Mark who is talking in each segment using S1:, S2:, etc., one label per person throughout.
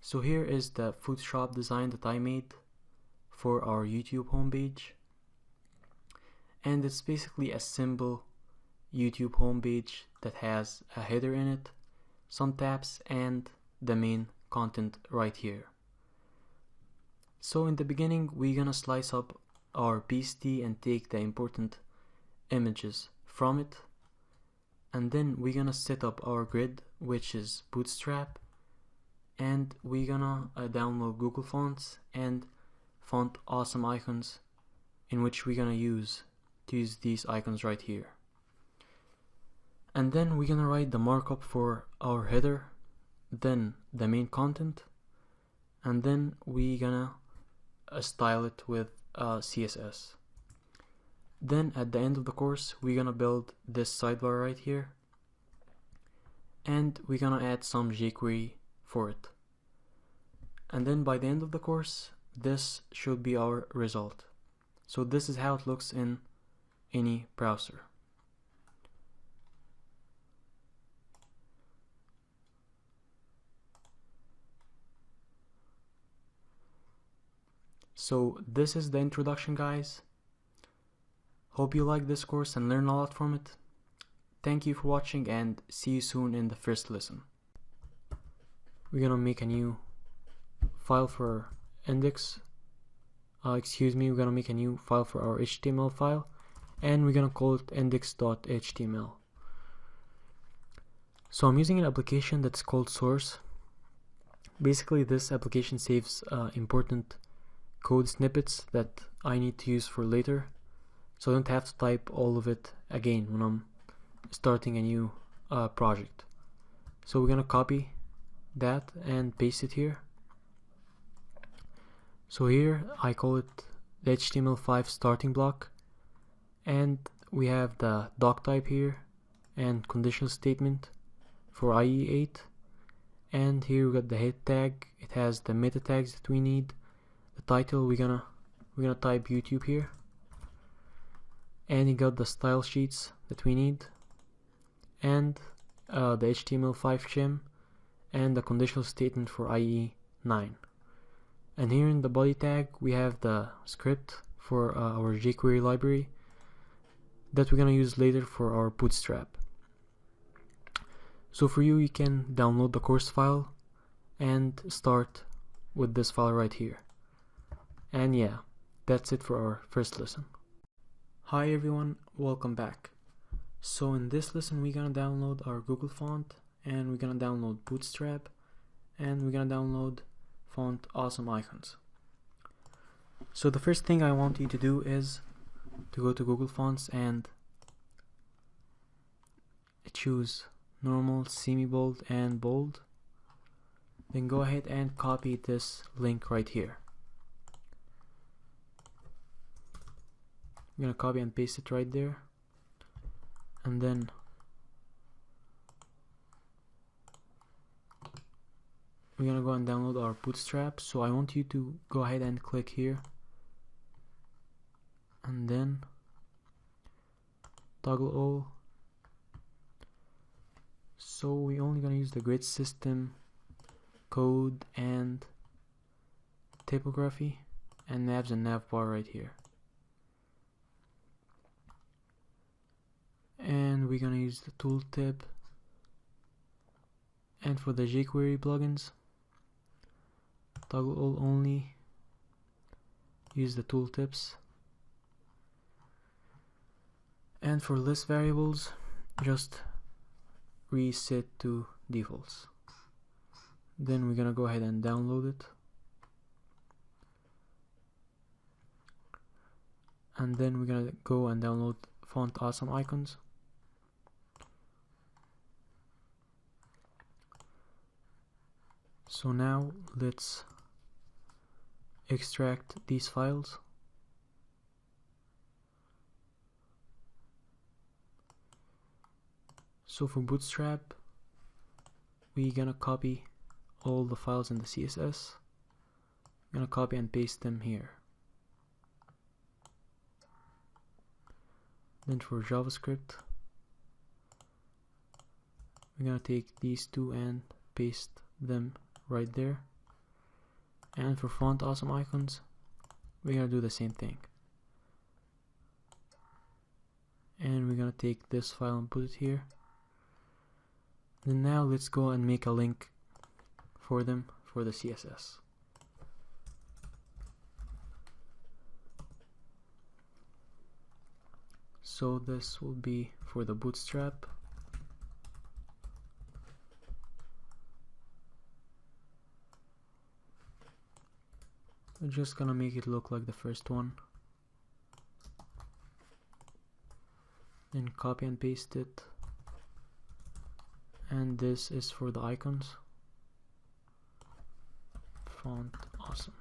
S1: So here is the Photoshop design that I made for our YouTube homepage, and it's basically a simple YouTube homepage that has a header in it, some tabs, and the main content right here. So in the beginning we're gonna slice up our PSD and take the important images from it, and then we're gonna set up our grid, which is Bootstrap, and we're gonna download Google Fonts and Font Awesome Icons, in which we're gonna use these icons right here. And then we're gonna write the markup for our header, then the main content, and then we're gonna style it with CSS. Then at the end of the course we're gonna build this sidebar right here, and we're gonna add some jQuery for it. And then by the end of the course this should be our result. So this is how it looks in any browser. So this is the introduction, guys. Hope you like this course and learn a lot from it. Thank you for watching, and see you soon in the first lesson. We're gonna make a new file for index. We're gonna make a new file for our HTML file, and we're gonna call it index.html. So I'm using an application that's called Source. Basically this application saves important code snippets that I need to use for later, so I don't have to type all of it again when I'm starting a new project. So we're gonna copy that and paste it here. So here I call it the HTML5 starting block, and we have the doc type here and conditional statement for IE8, and here we got the head tag. It has the meta tags that we need. The title, we're gonna type YouTube here, and you got the style sheets that we need, and the HTML5 shim, and the conditional statement for IE9. And here in the body tag we have the script for our jQuery library that we're gonna use later for our Bootstrap. So for you can download the course file and start with this file right here. And yeah, that's it for our first lesson. Hi everyone, welcome back. So in this lesson we're gonna download our Google font, and we're gonna download Bootstrap, and we're gonna download Font Awesome Icons. So the first thing I want you to do is to go to Google Fonts and choose normal, semi-bold, and bold. Then go ahead and copy this link right here. I'm gonna copy and paste it right there, and then we're gonna go and download our Bootstrap. So I want you to go ahead and click here, and then toggle all. So we're only gonna use the grid system, code, and typography, and navs and navbar right here. And we're gonna use the tooltip, and for the jQuery plugins, toggle all only, use the tooltips, and for list variables just reset to defaults. Then we're gonna go ahead and download it, and then we're gonna go and download Font Awesome Icons. So now let's extract these files. So for Bootstrap we're gonna copy all the files in the CSS. I'm gonna copy and paste them here. Then for JavaScript we're gonna take these two and paste them right there. And for font awesome icons, we're gonna do the same thing. And we're gonna take this file and put it here. Then now let's go and make a link for them for the CSS. So this will be for the bootstrap. We're just gonna make it look like the first one. Then copy and paste it. And this is for the icons. Font awesome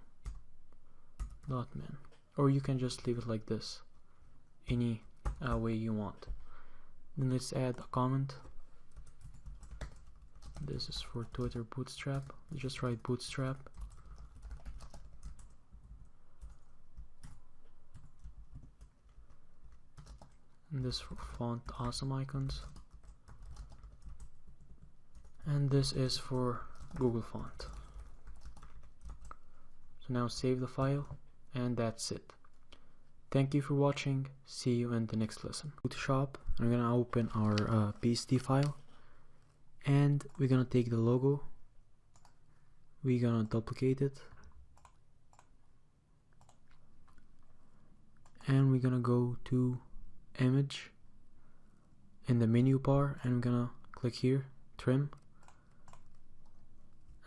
S1: .min, or you can just leave it like this, any way you want. Then let's add a comment. This is for Twitter bootstrap. Just write bootstrap. And this for font awesome icons. And this is for Google Font. So now save the file, and that's it. Thank you for watching. See you in the next lesson. Photoshop. I'm gonna open our PSD file, and we're gonna take the logo. We're gonna duplicate it, and we're gonna go to image in the menu bar, and we're gonna click here, trim,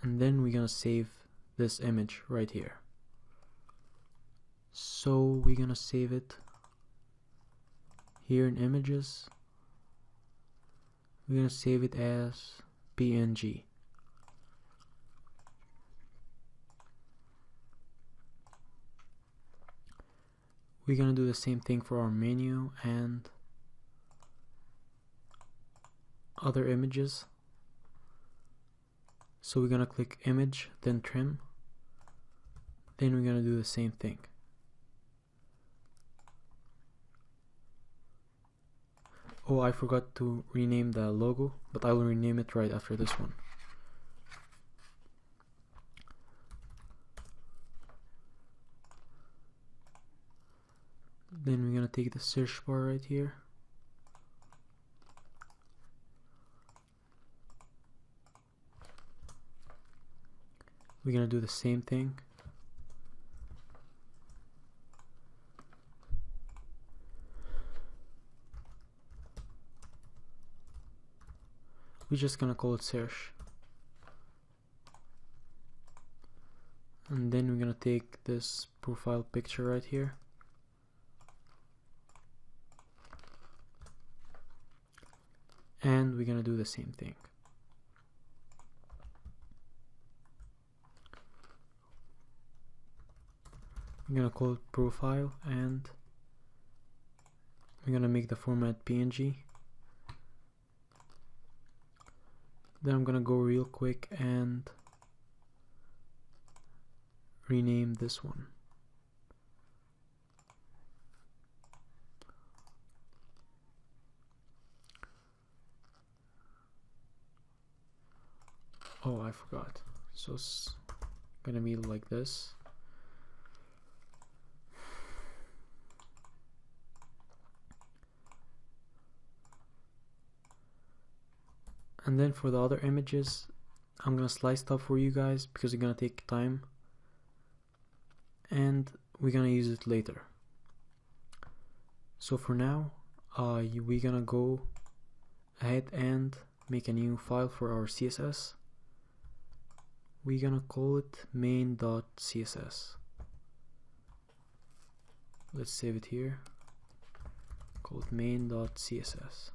S1: and then we're gonna save this image right here. So we're gonna save it here in images. We're gonna save it as PNG. We're gonna do the same thing for our menu and other images. So we're gonna click image, then trim. Then we're gonna do the same thing. Oh, I forgot to rename the logo, but I will rename it right after this one. Then we're gonna take the search bar right here. We're gonna do the same thing. We're just gonna call it search. And then we're gonna take this profile picture right here. And we're gonna do the same thing. We're gonna call it profile, and we're gonna make the format PNG. Then I'm gonna go real quick and rename this one. Oh, I forgot. So it's gonna be like this. And then for the other images, I'm gonna slice stuff for you guys because it's gonna take time, and we're gonna use it later. So for now, we're gonna go ahead and make a new file for our CSS. We're gonna call it main.css. Let's save it here. Call it main.css.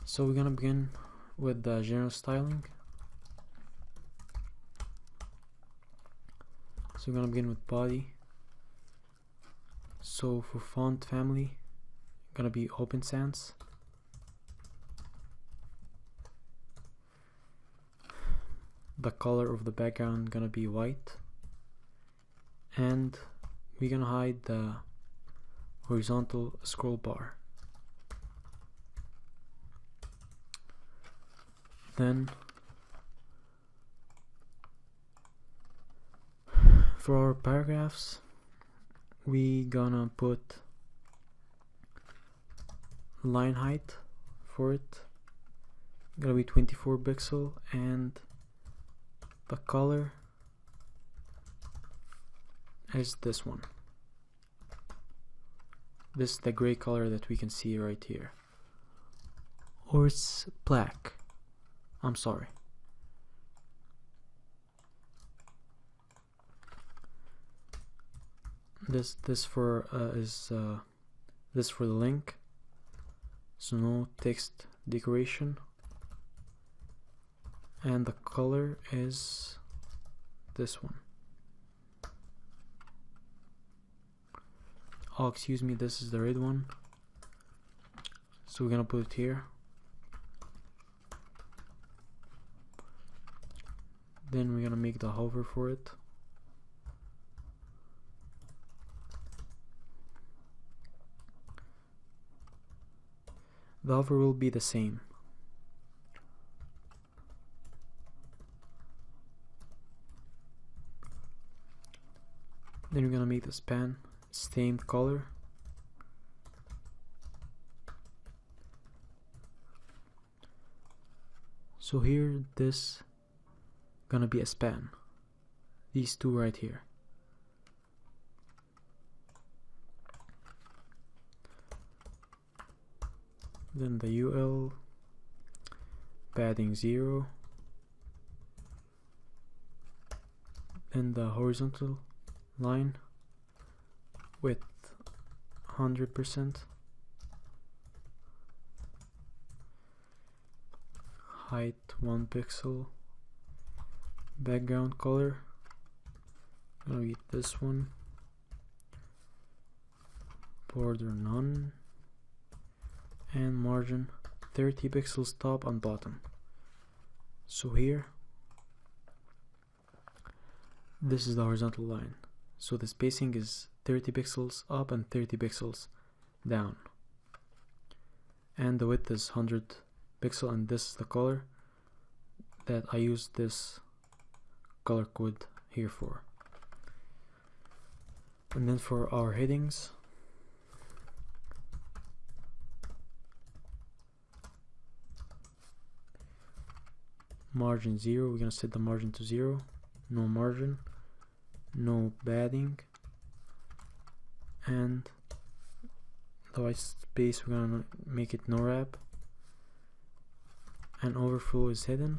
S1: So we're gonna begin with the general styling. So we're gonna begin with body. So for font family, gonna be Open Sans. The color of the background gonna be white, and we're gonna hide the horizontal scroll bar. Then For our paragraphs, we gonna put line height for it, gonna be 24 pixel, and the color is this one. This is the gray color that we can see right here, or it's black, I'm sorry. This for this for the link, so no text decoration, and the color is this one. Oh, excuse me, this is the red one, so we're gonna put it here. Then we're gonna make the hover for it. The hover will be the same. Then we're gonna make the span same color. So here this gonna be a span. These two right here. Then the UL padding 0, then the horizontal line width 100%, height 1 pixel, background color gonna be this one, border none, and margin 30 pixels top and bottom. So here this is the horizontal line, so the spacing is 30 pixels up and 30 pixels down, and the width is 100 pixel, and this is the color that I use this color code here for. And then for our headings, margin 0, we're gonna set the margin to 0, no margin, no padding, and the white space we're gonna make it no wrap, and overflow is hidden,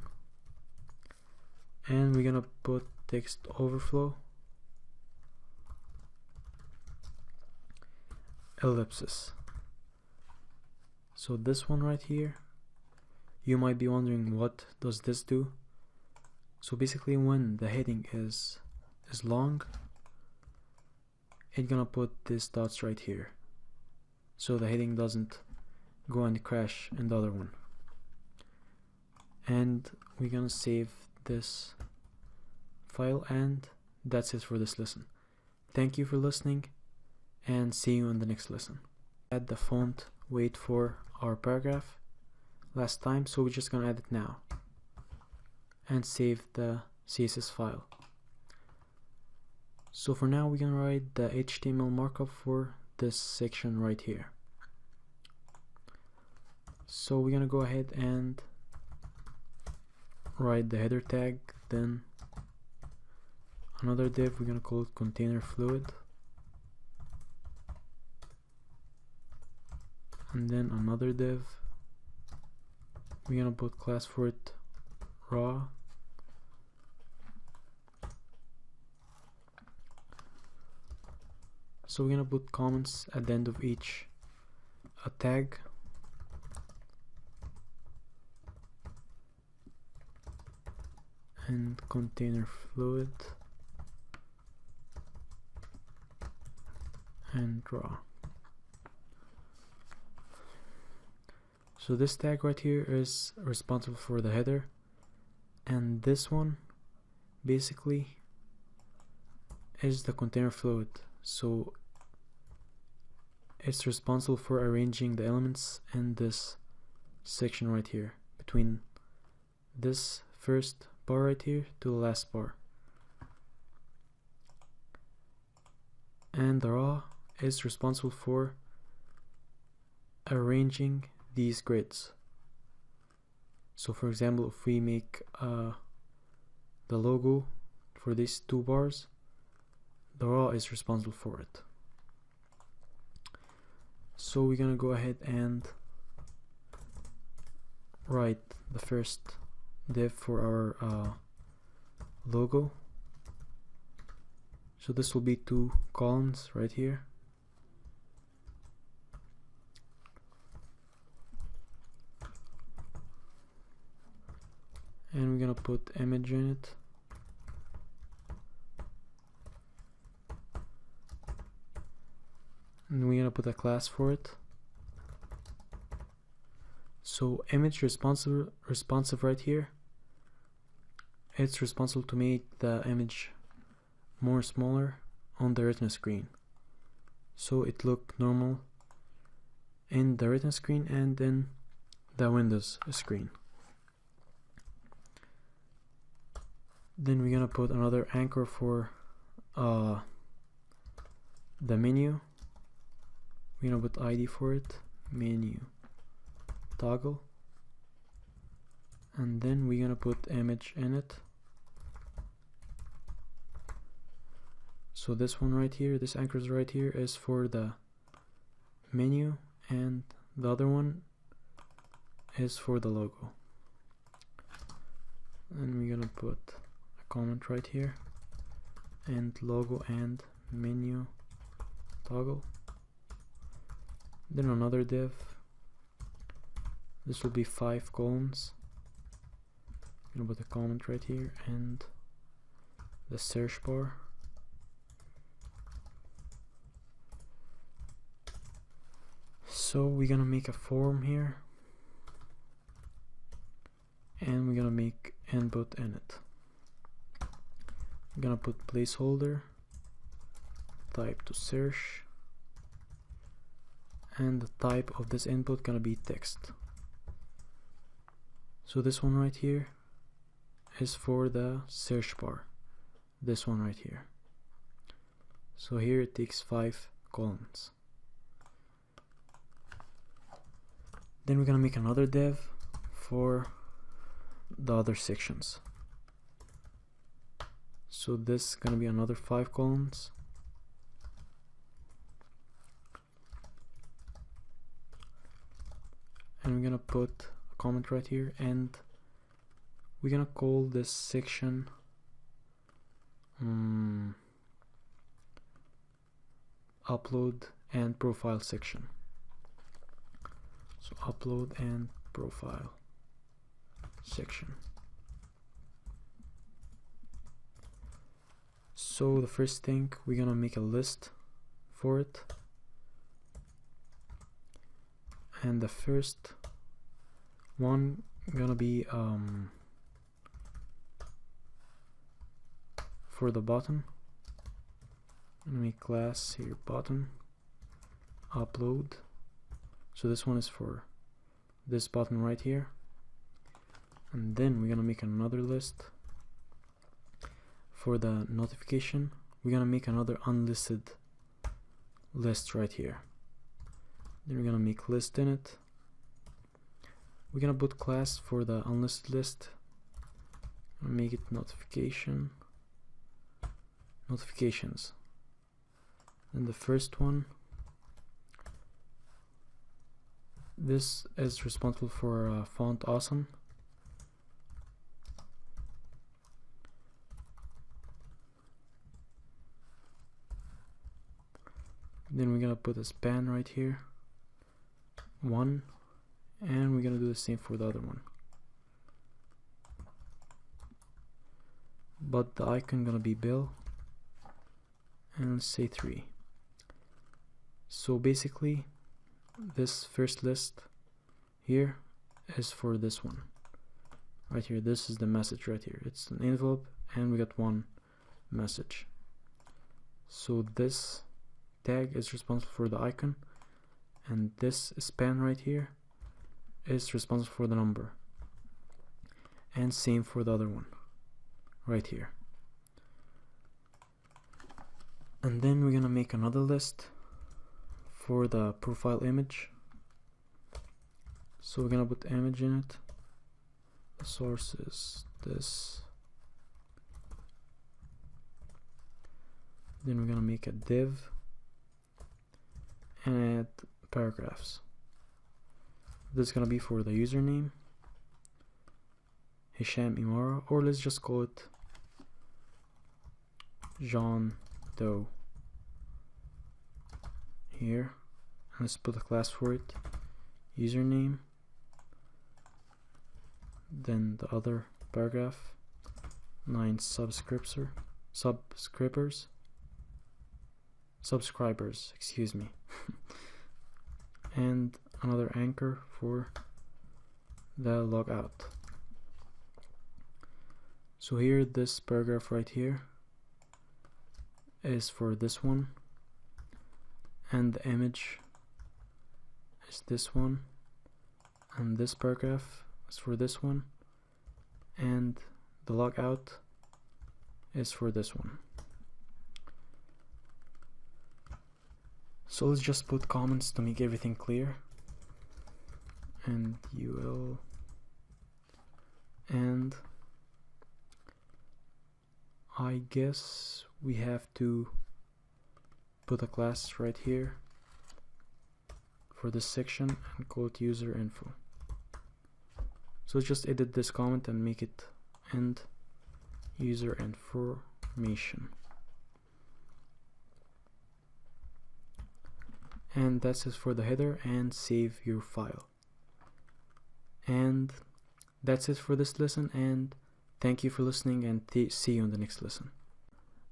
S1: and we're gonna put text overflow ellipsis. So this one right here, you might be wondering what does this do. So basically when the heading is long, it's gonna put these dots right here, so the heading doesn't go and crash in the other one. And we're gonna save this file, and that's it for this lesson. Thank you for listening, and see you in the next lesson. Add the font weight for our paragraph last time, so we're just gonna add it now and save the CSS file. So for now we're gonna write the HTML markup for this section right here. So we're gonna go ahead and write the header tag, then another div, we're gonna call it container fluid, and then another div, we're gonna put class for it raw, so we're gonna put comments at the end of each tag, and container fluid and raw. So this tag right here is responsible for the header, and this one basically is the container fluid, so it's responsible for arranging the elements in this section right here, between this first bar right here to the last bar. and the raw is responsible for arranging these grids. So for example, if we make the logo for these two bars, the raw is responsible for it. So we're gonna go ahead and write the first div for our logo. So this will be 2 columns right here. And we're gonna put image in it. And we're gonna put a class for it. So image responsive right here, it's responsible to make the image more smaller on the retina screen, so it look normal in the retina screen and in the Windows screen. Then we're gonna put another anchor for the menu. We're gonna put ID for it, menu toggle, and then we're gonna put image in it. So this one right here, this anchor right here, is for the menu, and the other one is for the logo. And we're gonna put a comment right here, and logo and menu toggle. Then another div. This will be 5 columns. I'm gonna put a comment right here and the search bar. So we're gonna make a form here, and we're gonna make input in it. I'm gonna put placeholder, type to search, and the type of this input gonna be text. So this one right here is for the search bar, this one right here. So here it takes 5 columns. Then we're gonna make another div for the other sections. So this is gonna be another 5 columns. And we're gonna put a comment right here, and we're gonna call this section upload and profile section. So upload and profile section. So the first thing, we're gonna make a list for it, and the first one gonna be for the button. I'm gonna make class here button upload. So this one is for this button right here, and then we're gonna make another list for the notification. We're gonna make another unlisted list right here. Then we're gonna make list in it. We're gonna put class for the unlisted list. I'm gonna make it notifications. And the first one, this is responsible for font awesome. Then we're gonna put a span right here, 1, and we're gonna do the same for the other one, but the icon gonna be Bill, and let's say 3. So basically this first list here is for this one right here. This is the message right here. It's an envelope and we got one message. So this tag is responsible for the icon, and this span right here is responsible for the number, and same for the other one right here. And then we're gonna make another list for the profile image. So we're gonna put image in it. The source is this. Then we're gonna make a div and add paragraphs. This is gonna be for the username, Hisham Imara, or let's just call it John Doe here. And let's put a class for it, username, then the other paragraph, 9 subscribers, excuse me, and another anchor for the logout. So here, this paragraph right here is for this one, and the image is this one, and this paragraph is for this one, and the logout is for this one. So let's just put comments to make everything clear, and UL, and I guess we have to put a class right here for this section and call it user info. So let's just edit this comment and make it end user information. And that's it for the header, and save your file. And that's it for this lesson, and thank you for listening, and see you in the next lesson.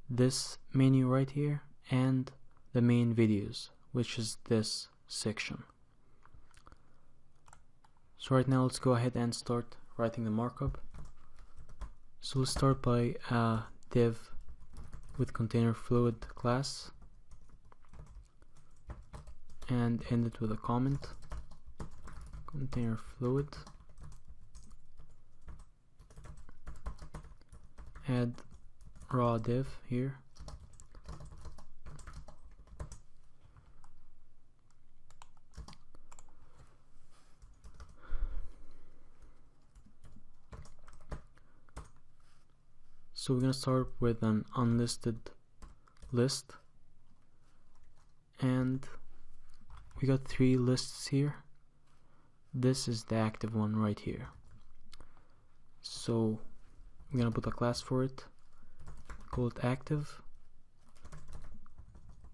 S1: This menu right here and the main videos, which is this section. So right now let's go ahead and start writing the markup. So let's start by a div with container fluid class and end it with a comment, container fluid, add raw div here, so we're gonna start with an unlisted list, and we got 3 lists here. This is the active one right here. So I'm gonna put a class for it, call it active,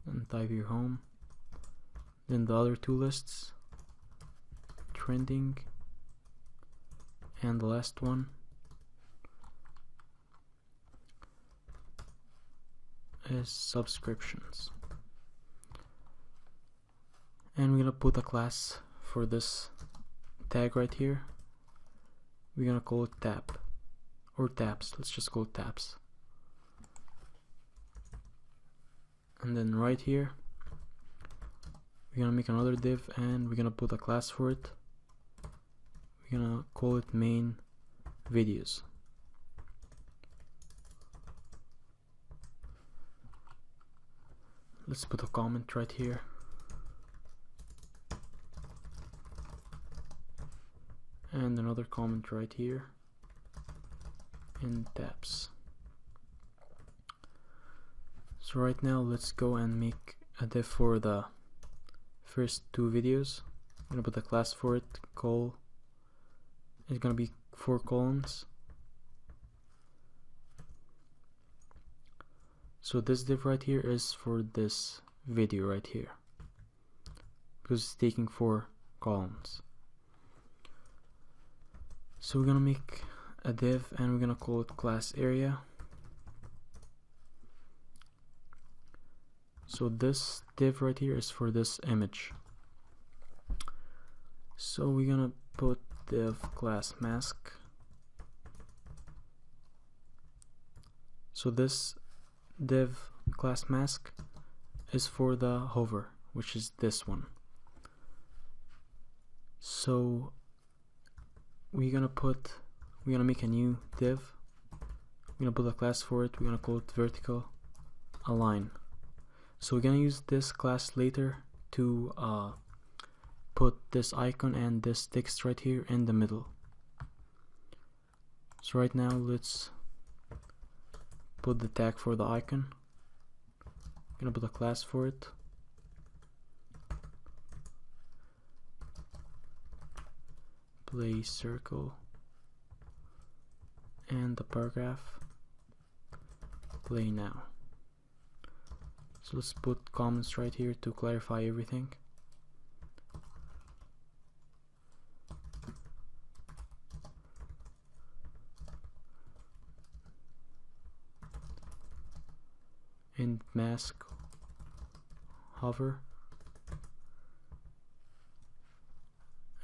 S1: and type your home. Then the other 2 lists, trending, and the last one is subscriptions. And we're gonna put a class for this tag right here. We're gonna call it tab or tabs. Let's just call it tabs. And then right here we're gonna make another div, and we're gonna put a class for it. We're gonna call it main videos. Let's put a comment right here, and another comment right here in tabs. So right now let's go and make a div for the first 2 videos. I'm gonna put a class for it, it's gonna be 4 columns. So this div right here is for this video right here, because it's taking 4 columns. So we're gonna make a div, and we're gonna call it class area. So this div right here is for this image. So we're gonna put div class mask. So this div class mask is for the hover, which is this one. So we're gonna make a new div. We're gonna put a class for it. We're gonna call it vertical align. So we're gonna use this class later to put this icon and this text right here in the middle. So right now let's put the tag for the icon. I'm gonna put a class for it. Play circle and the paragraph. Play now. So let's put comments right here to clarify everything. And mask hover,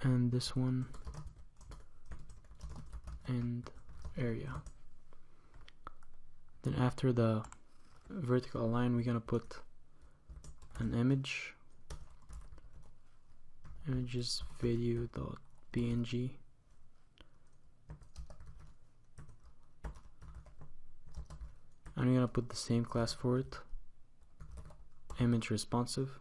S1: and this one and area. Then after the vertical align, we're gonna put an image, images video.png, and we're gonna put the same class for it, image responsive.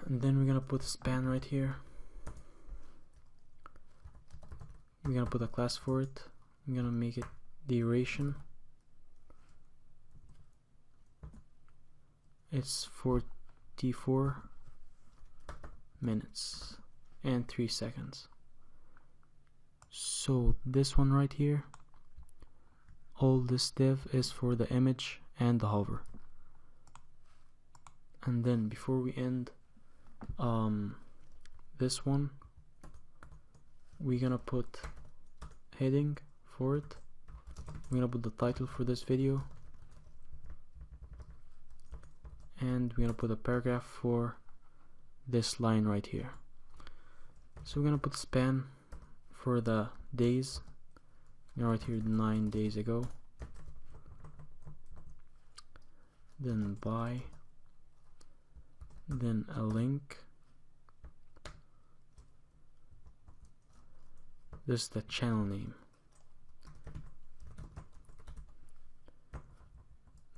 S1: And then we're gonna put a span right here. We're gonna put a class for it. I'm gonna make it duration. It's 44 minutes and 3 seconds. So this one right here, all this div is for the image and the hover. And then before we end this one, we're gonna put heading for it. We're gonna put the title for this video, and we're gonna put a paragraph for this line right here. So we're gonna put span for the days, right here 9 days ago, then by, then a link. This is the channel name.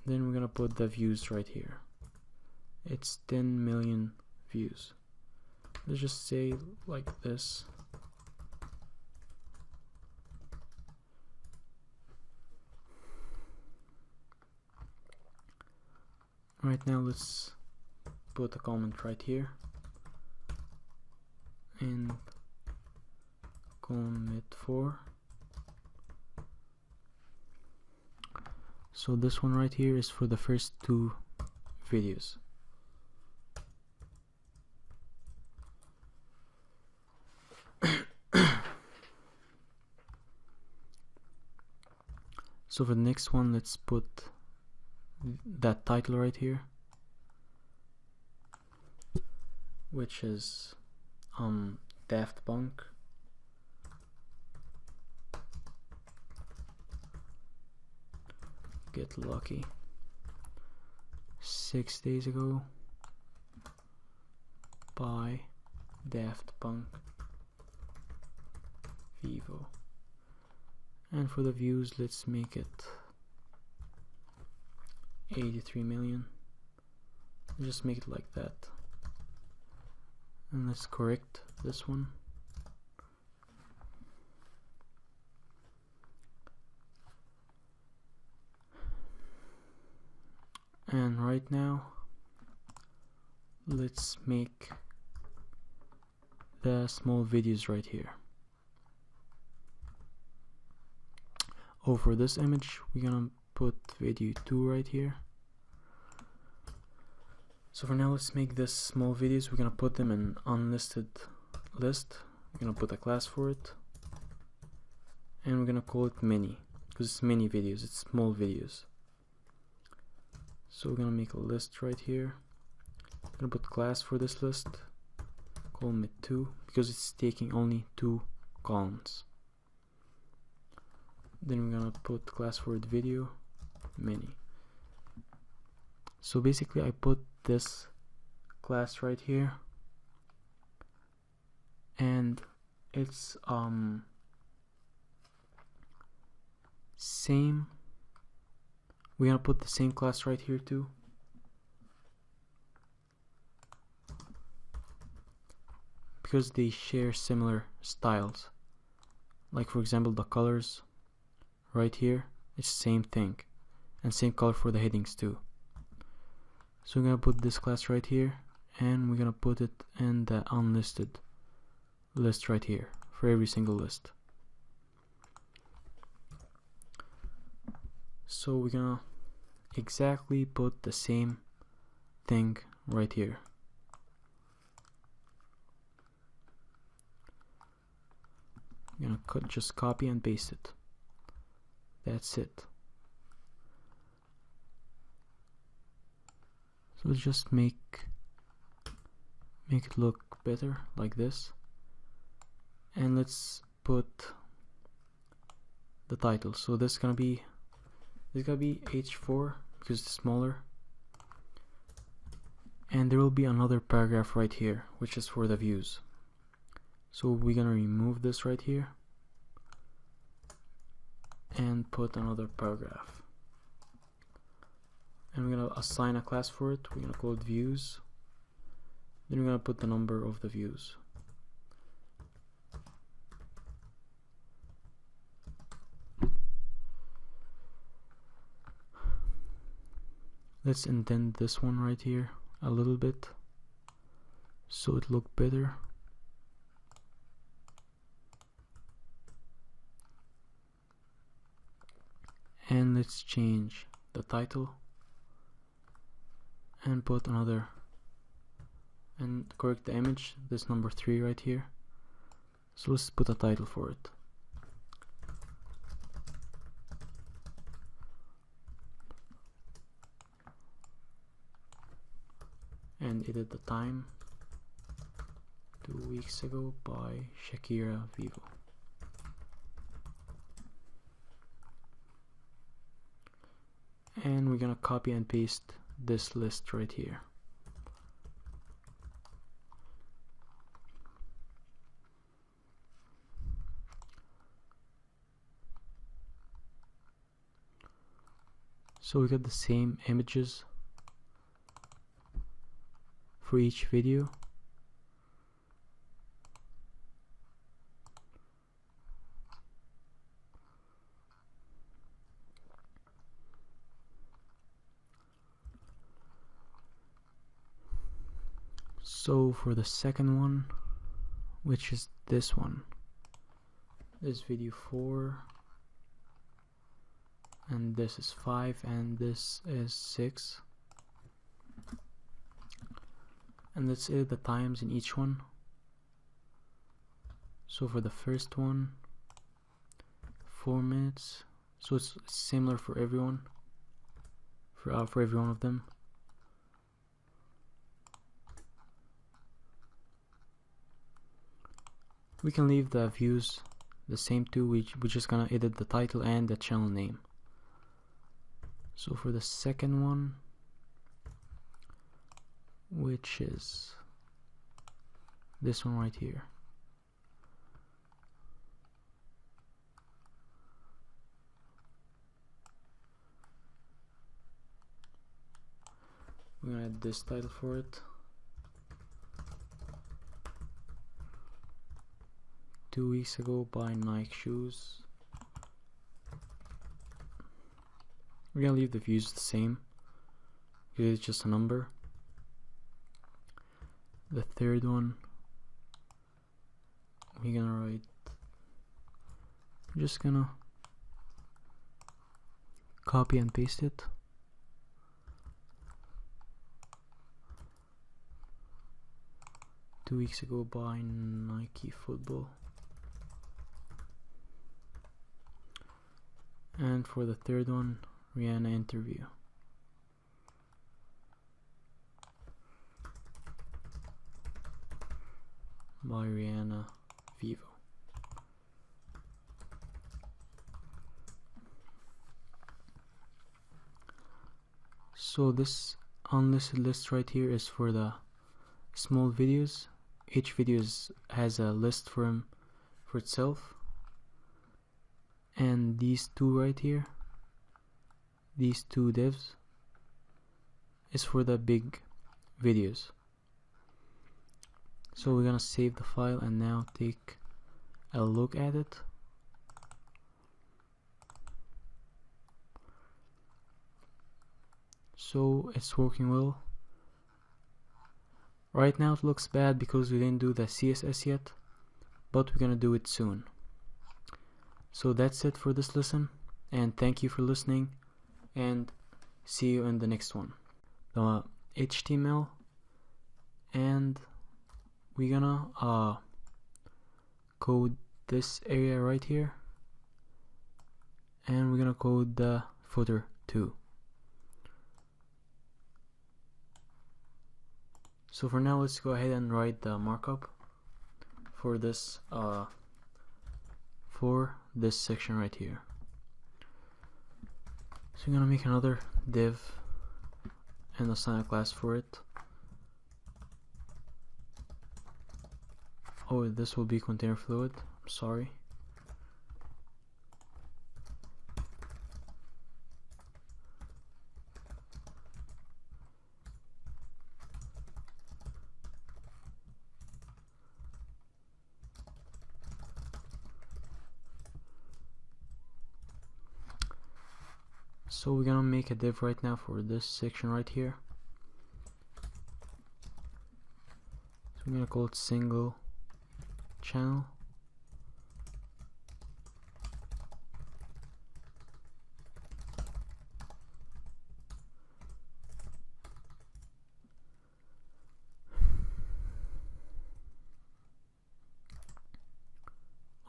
S1: Then we're gonna put the views right here. It's 10 million views. Let's just say like this. Right now let's put a comment right here and commit 4. So this one right here is for the first 2 videos. So for the next one, let's put that title right here, which is Daft Punk. Get lucky. 6 days ago by Daft Punk Vivo. And for the views, let's make it 83 million. Just make it like that. And let's correct this one. And right now, let's make the small videos right here. Over this image, we're gonna put video 2 right here. So for now, let's make this small videos. We're gonna put them in unlisted list. We're gonna put a class for it, and we're gonna call it mini, because it's mini videos, it's small videos. So we're gonna make a list right here. I'm gonna put class for this list, column it 2, because it's taking only 2 columns. Then we're gonna put class for it video mini. So basically I put this class right here, and it's same. We're gonna put the same class right here too. Because they share similar styles. Like for example the colors right here, it's same thing. And same color for the headings too. So we're gonna put this class right here, and we're gonna put it in the unlisted list right here for every single list. So we're gonna exactly put the same thing right here. I'm gonna just copy and paste it. That's it. So let's just make it look better like this, and let's put the title. So this is gonna be H4 because it's smaller, and there will be another paragraph right here which is for the views. So we're gonna remove this right here and put another paragraph, and we're gonna assign a class for it. We're gonna call it views, then we're gonna put the number of the views. Let's indent this one right here a little bit so it look better. And let's change the title and put another, and correct the image, this number 3 right here. So let's put a title for it. And edit the time, 2 weeks ago by Shakira Vivo. And we're gonna copy and paste this list right here. So we got the same images for each video. So for the second one, which is this one, this video 4, and this is 5, and this is 6. And let's edit the times in each one. So for the first one, 4 minutes. So it's similar for everyone, for every one of them. We can leave the views the same too. We're just gonna edit the title and the channel name. So for the second one, which is this one right here, we're gonna add this title for it. 2 weeks ago buy Nike shoes. We're gonna leave the views the same because it's just a number. The third one, we're gonna write, I'm just gonna copy and paste it. Two weeks ago buy Nike football. And for the third one, Rihanna interview. By Rihanna Vivo. So this unlisted list right here is for the small videos. Each video has a list for itself, and these two right here, these two divs, is for the big videos. So we're gonna save the file and now take a look at it. So it's working well. Right now it looks bad because we didn't do the CSS yet, but we're gonna do it soon. So that's it for this lesson, and thank you for listening, and see you in the next one. The HTML, and we're gonna code this area right here, and we're gonna code the footer too. So for now, let's go ahead and write the markup for this section right here. So I'm gonna make another div and assign a class for it. Oh, this will be container fluid. I'm sorry. So we're gonna make a div right now for this section right here. So we're gonna call it single channel.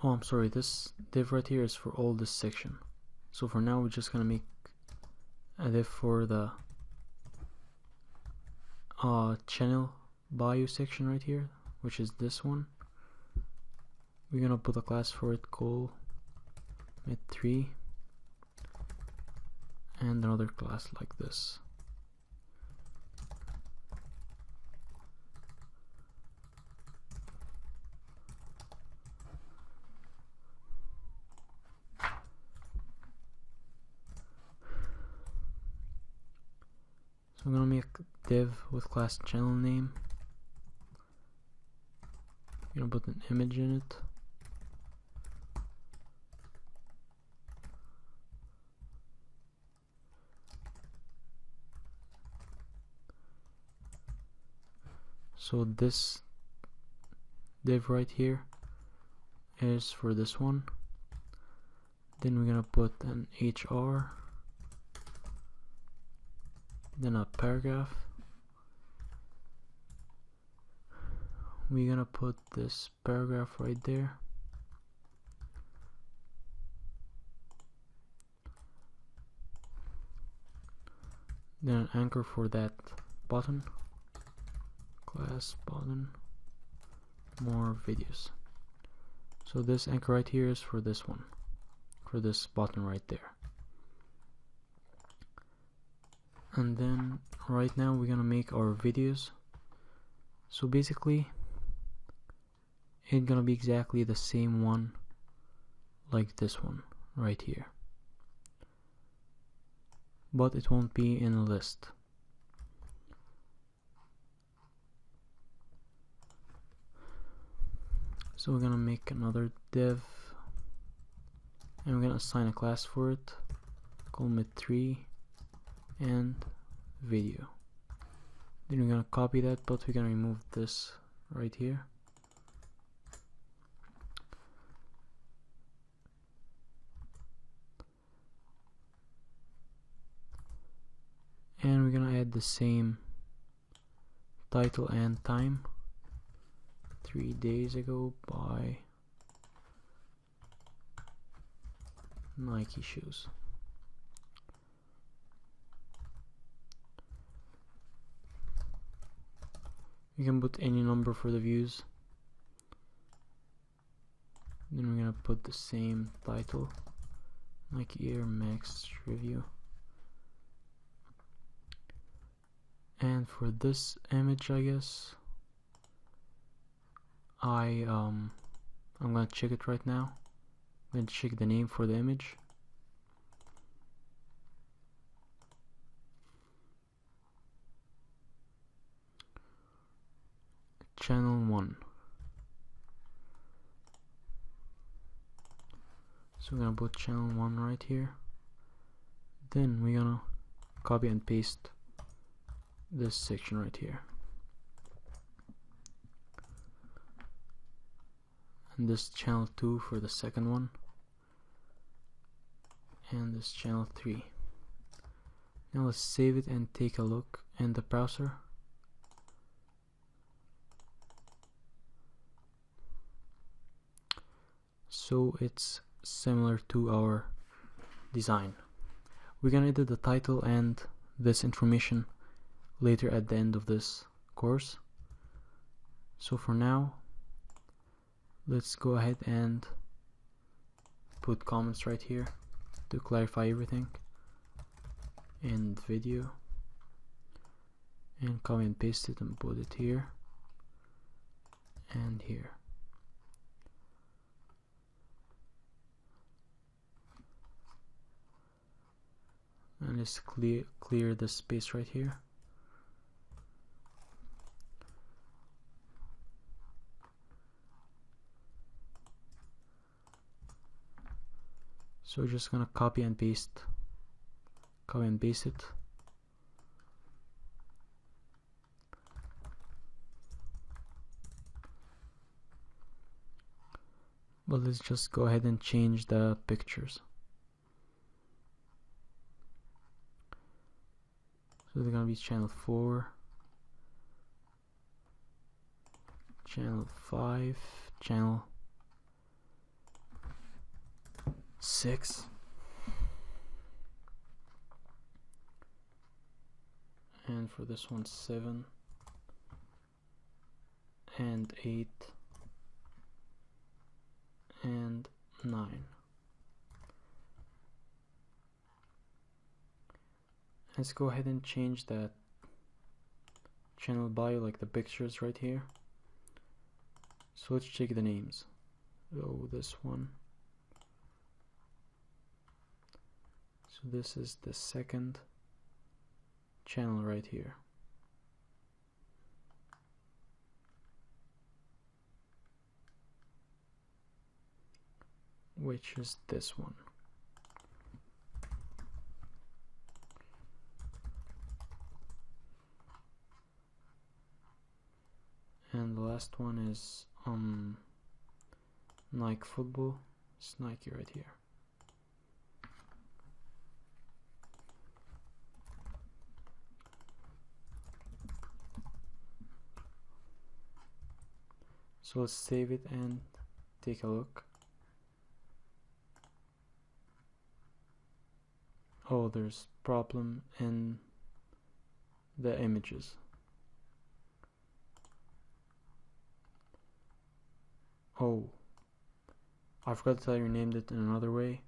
S1: Oh, I'm sorry, this div right here is for all this section. So for now, we're just gonna make a div for the channel bio section right here, which is this one. We're gonna put a class for it called wtih, and another class like this. So I'm gonna make a div with class channel name. I'm gonna put an image in it. So this div right here is for this one. Then we're gonna put an HR, then a paragraph. We're gonna put this paragraph right there. Then an anchor for that button. Class button, more videos. So this anchor right here is for this one, for this button right there. And then right now we're gonna make our videos. So basically it's gonna be exactly the same one like this one right here, but it won't be in a list. So we're gonna make another div, and we're gonna assign a class for it called wtih and video. Then we're gonna copy that, but we're gonna remove this right here. And we're gonna add the same title and time. 3 days ago by Nike shoes. You can put any number for the views. Then we're gonna put the same title, Nike Air Max review. And for this image, I guess I'm gonna check it right now. I'm gonna check the name for the image. Channel 1. So we're gonna put channel 1 right here. Then we're gonna copy and paste this section right here. And this channel 2 for the second one. And this channel 3. Now let's save it and take a look in the browser. So it's similar to our design. We're gonna edit the title and this information later at the end of this course. So for now, let's go ahead and put comments right here to clarify everything in the video, and copy and paste it and put it here and here. And just clear the space right here. So we're just gonna copy and paste it. But let's just go ahead and change the pictures. So they're gonna be channel 4, channel 5, channel 6, and for this one 7 and 8 and 9. Let's go ahead and change that channel bio, like the pictures right here. So let's check the names. So this one. So this is the second channel right here. Which is this one. And the last one is Nike football. It's Nike right here. So let's save it and take a look. Oh, there's problem in the images. Oh, I forgot that I renamed it in another way.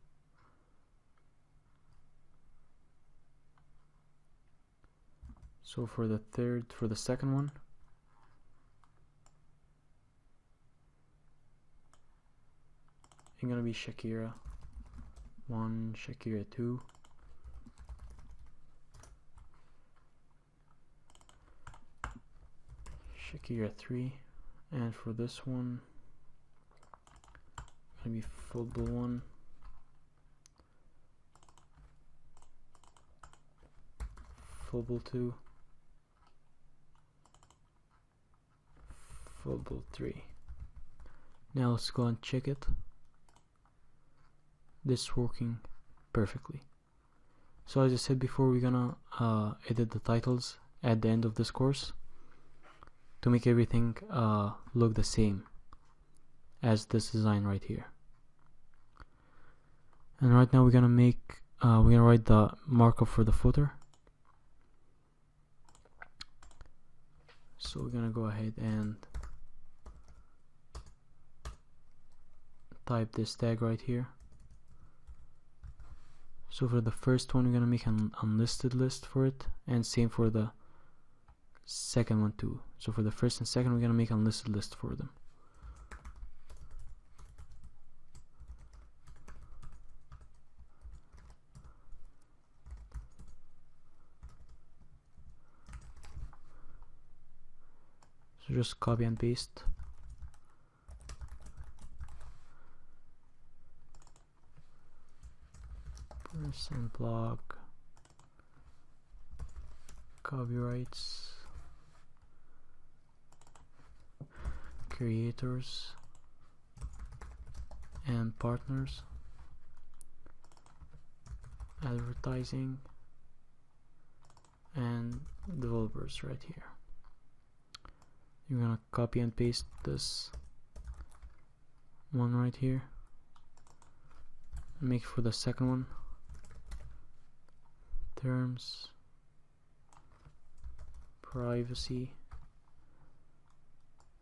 S1: So for the second one, it's gonna be Shakira 1, Shakira 2. Shakira 3, and for this one, gonna be football 1, football 2, football 3. Now let's go and check it. This is working perfectly. So as I said before, we're gonna edit the titles at the end of this course to make everything look the same as this design right here. And right now we're gonna write the markup for the footer. So we're gonna go ahead and type this tag right here. So for the first one, we're gonna make an unlisted list for it, and same for the second one too. So for the first and second, we're gonna make an unlisted list for them. So just copy and paste. Person blog, copyrights, creators and partners, advertising, and developers right here. You're gonna copy and paste this one right here. Make for the second one. Terms, privacy,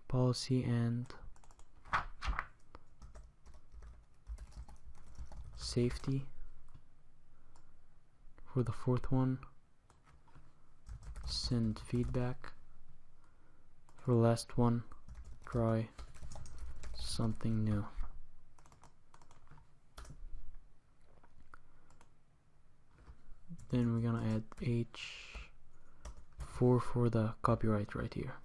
S1: policy, and safety. For the fourth one, send feedback. For the last one, try something new. Then we're gonna add H4 for the copyright right here.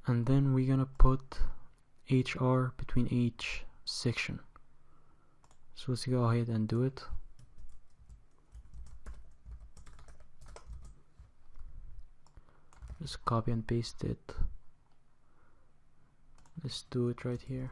S1: And then we're gonna put HR between each section. So let's go ahead and do it. Just copy and paste it. Let's do it right here.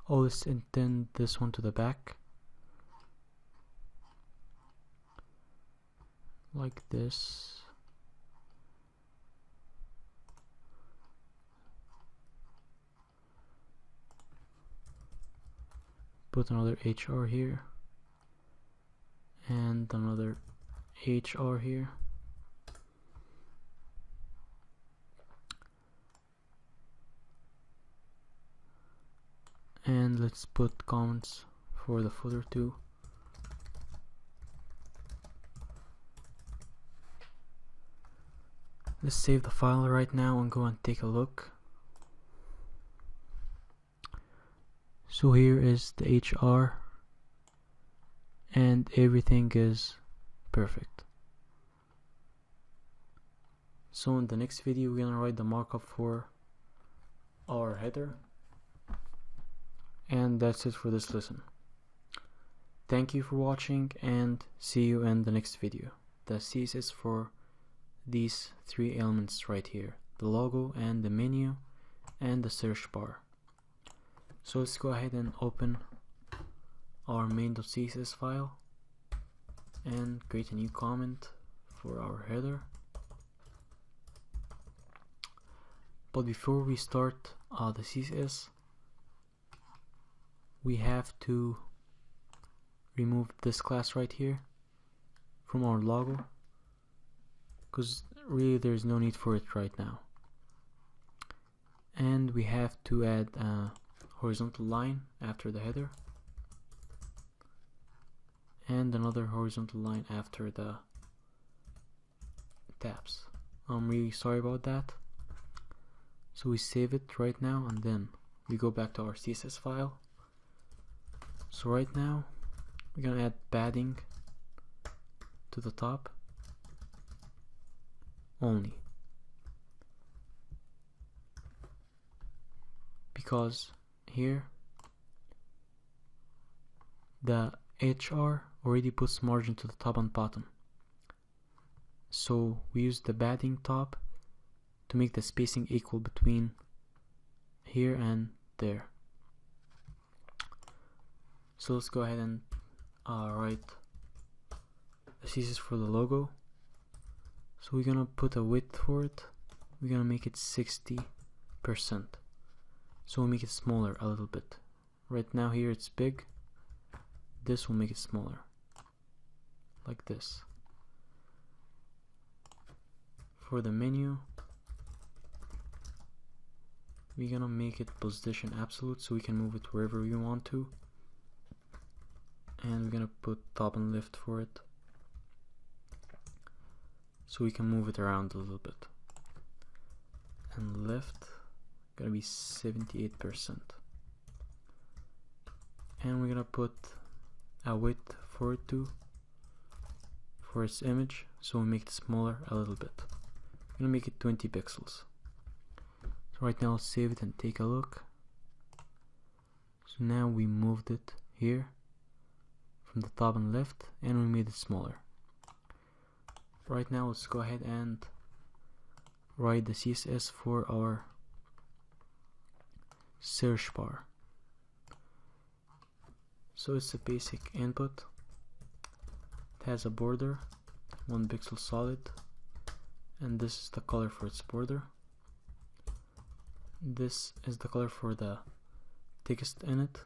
S1: Always indent this one to the back, like this. Put another HR here and another HR here. And let's put comments for the footer too. Let's save the file right now and go and take a look. So here is the HR and everything is perfect. So in the next video we're gonna write the markup for our header. And that's it for this lesson. Thank you for watching and see you in the next video. The CSS for these three elements right here, the logo and the menu and the search bar. So let's go ahead and open our main.css file and create a new comment for our header. But before we start the CSS, we have to remove this class right here from our logo, because really there's no need for it right now. And we have to add a horizontal line after the header and another horizontal line after the tabs. I'm really sorry about that. So we save it right now and then we go back to our CSS file. So right now we're gonna add padding to the top only, because here the HR already puts margin to the top and bottom, so we use the padding top to make the spacing equal between here and there. So let's go ahead and write the CSS for the logo. So we're gonna put a width for it. We're gonna make it 60%. So we'll make it smaller a little bit. Right now here it's big. This will make it smaller, like this. For the menu, we're gonna make it position absolute so we can move it wherever we want to. And we're gonna put top and left for it so we can move it around a little bit. And left gonna be 78%. And we're gonna put a width for it too, for its image, so we make it smaller a little bit. I'm gonna make it 20 pixels. So right now let's save it and take a look. So now we moved it here from the top and left, and we made it smaller. Right now let's go ahead and write the CSS for our search bar. So it's a basic input. It has a border, 1 pixel solid, and this is the color for its border. This is the color for the text in it.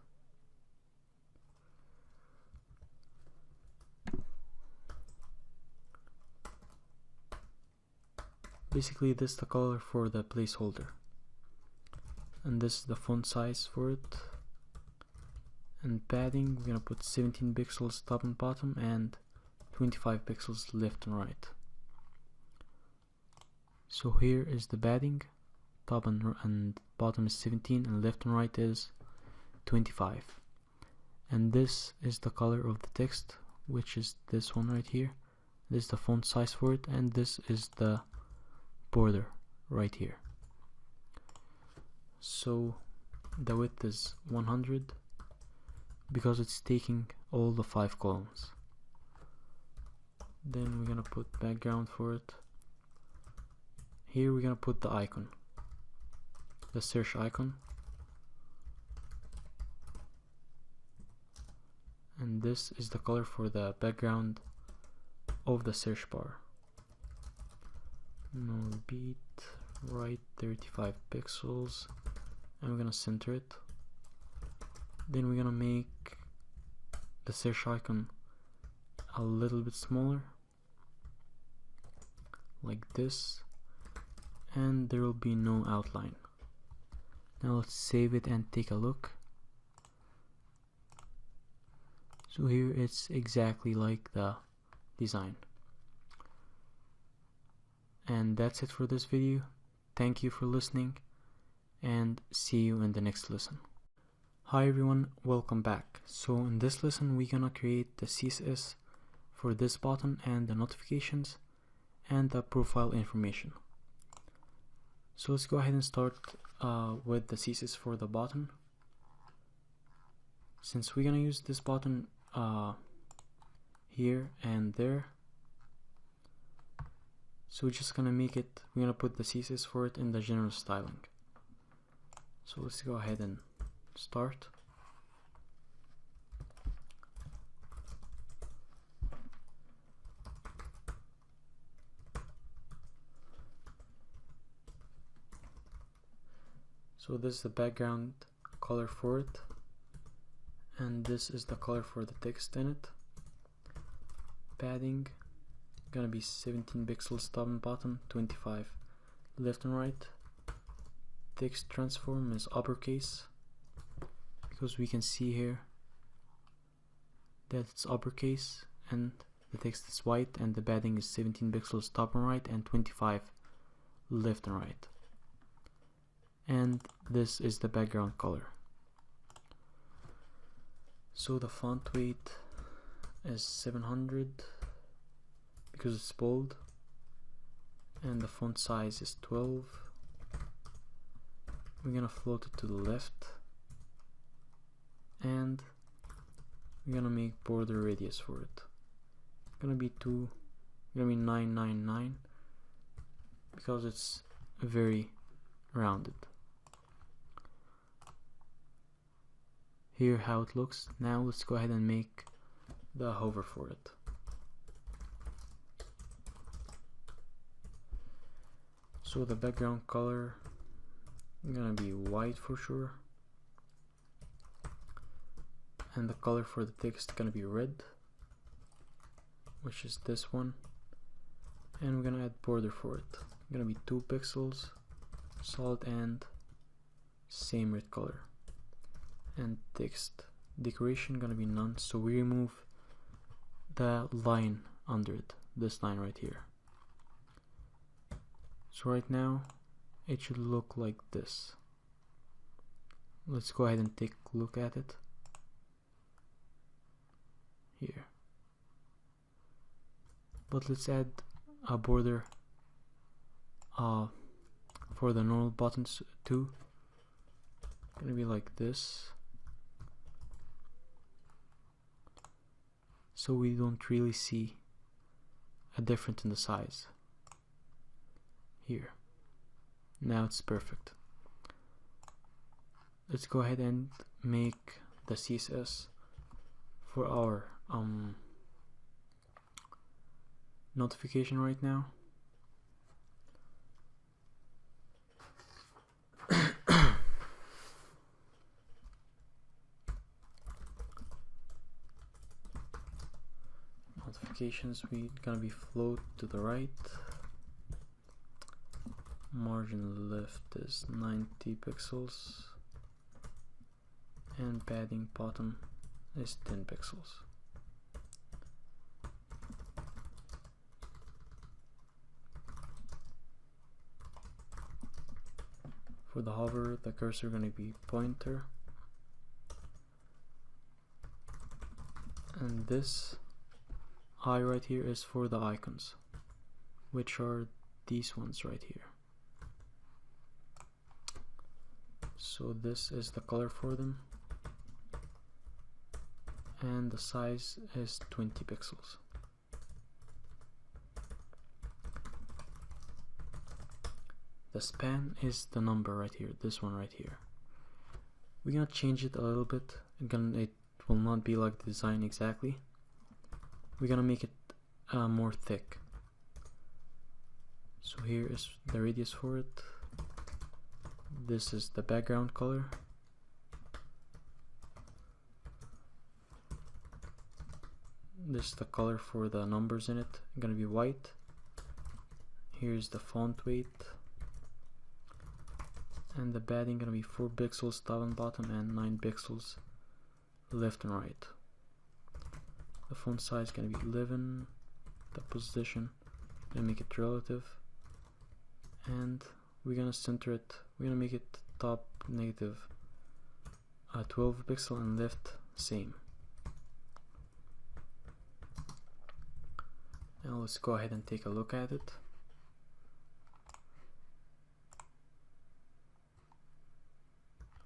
S1: Basically this is the color for the placeholder, and this is the font size for it. And padding, we're gonna put 17 pixels top and bottom and 25 pixels left and right. So here is the padding. Top and bottom is 17 and left and right is 25. And this is the color of the text, which is this one right here. This is the font size for it, and this is the border right here. So the width is 100 because it's taking all the 5 columns. Then we're gonna put background for it. Here we're gonna put the icon, the search icon, and this is the color for the background of the search bar. No repeat, right 35 pixels, and we're gonna center it. Then we're gonna make the search icon a little bit smaller, like this, and there will be no outline. Now let's save it and take a look. So here it's exactly like the design. And that's it for this video. Thank you for listening, and see you in the next lesson. Hi everyone, welcome back. So in this lesson we're gonna create the CSS for this button and the notifications and the profile information. So let's go ahead and start with the CSS for the button. Since we're gonna use this button here and there, so we're just gonna make it, we're gonna put the CSS for it in the general styling. So let's go ahead and start. So this is the background color for it, and this is the color for the text in it. Padding gonna be 17 pixels top and bottom, 25 left and right. Text transform is uppercase because we can see here that it's uppercase and the text is white, and the padding is 17 pixels top and right and 25 left and right. And this is the background color. So the font weight is 700 because it's bold, and the font size is 12. We're gonna float it to the left, and we're gonna make border radius for it. It's gonna be 999 because it's very rounded. Here how it looks. Now let's go ahead and make the hover for it. So the background color gonna be white for sure, and the color for the text gonna be red, which is this one, and we're gonna add border for it. Gonna be 2 pixels, solid and same red color, and text decoration gonna be none, so we remove the line under it, this line right here. So right now it should look like this. Let's go ahead and take a look at it here, but let's add a border for the normal buttons too. Gonna be like this, so we don't really see a difference in the size here. Now it's perfect. Let's go ahead and make the CSS for our notification right now. Notifications, we gonna be float to the right, margin left is 90 pixels, and padding bottom is 10 pixels. For the hover, the cursor gonna be pointer, and this eye right here is for the icons, which are these ones right here. So this is the color for them, and the size is 20 pixels. The span is the number right here, this one right here. We're gonna change it a little bit. It will not be like the design exactly. We're gonna make it more thick. So here is the radius for it. This is the background color. This is the color for the numbers in it. Gonna be white. Here's the font weight. And the padding gonna be 4 pixels top and bottom and 9 pixels left and right. The font size gonna be 11. The position gonna make it relative, and we're gonna center it. We're gonna make it top negative 12 pixel and left same. Now let's go ahead and take a look at it.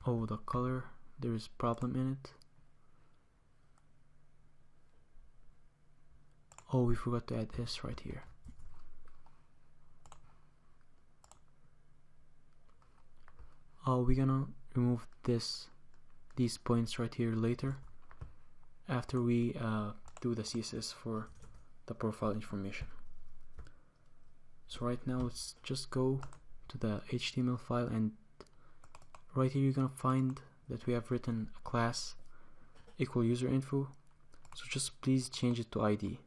S1: Oh, the color, there is problem in it. Oh, we forgot to add this right here. Oh, we're gonna remove these points right here later, after we do the CSS for the profile information. So right now let's just go to the HTML file, and right here you're gonna find that we have written a class equal user info, so just please change it to ID.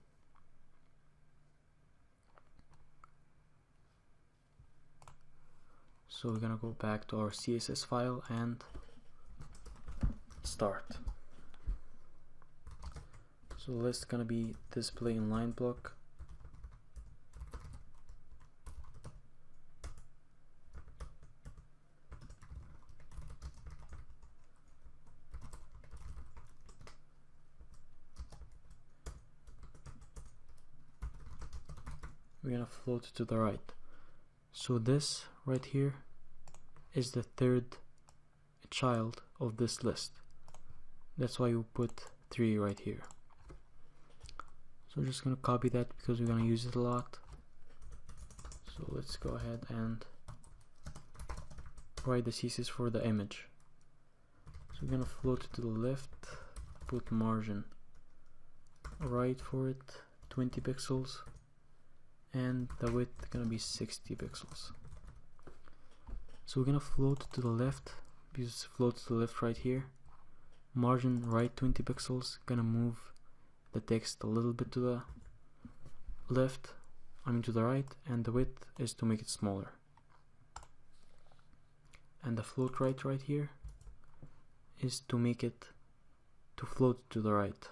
S1: So we're gonna go back to our CSS file and start. So the list gonna be display inline block. We're gonna float to the right. So this right here is the third child of this list. That's why you put 3 right here. So we're just gonna copy that because we're gonna use it a lot. So let's go ahead and write the CSS for the image. So we're gonna float it to the left, put margin right for it, 20 pixels, and the width gonna be 60 pixels. So we're gonna float to the left, because float to the left right here. Margin right 20 pixels, gonna move the text a little bit to the left, to the right, and the width is to make it smaller. And the float right here is to make it to float to the right.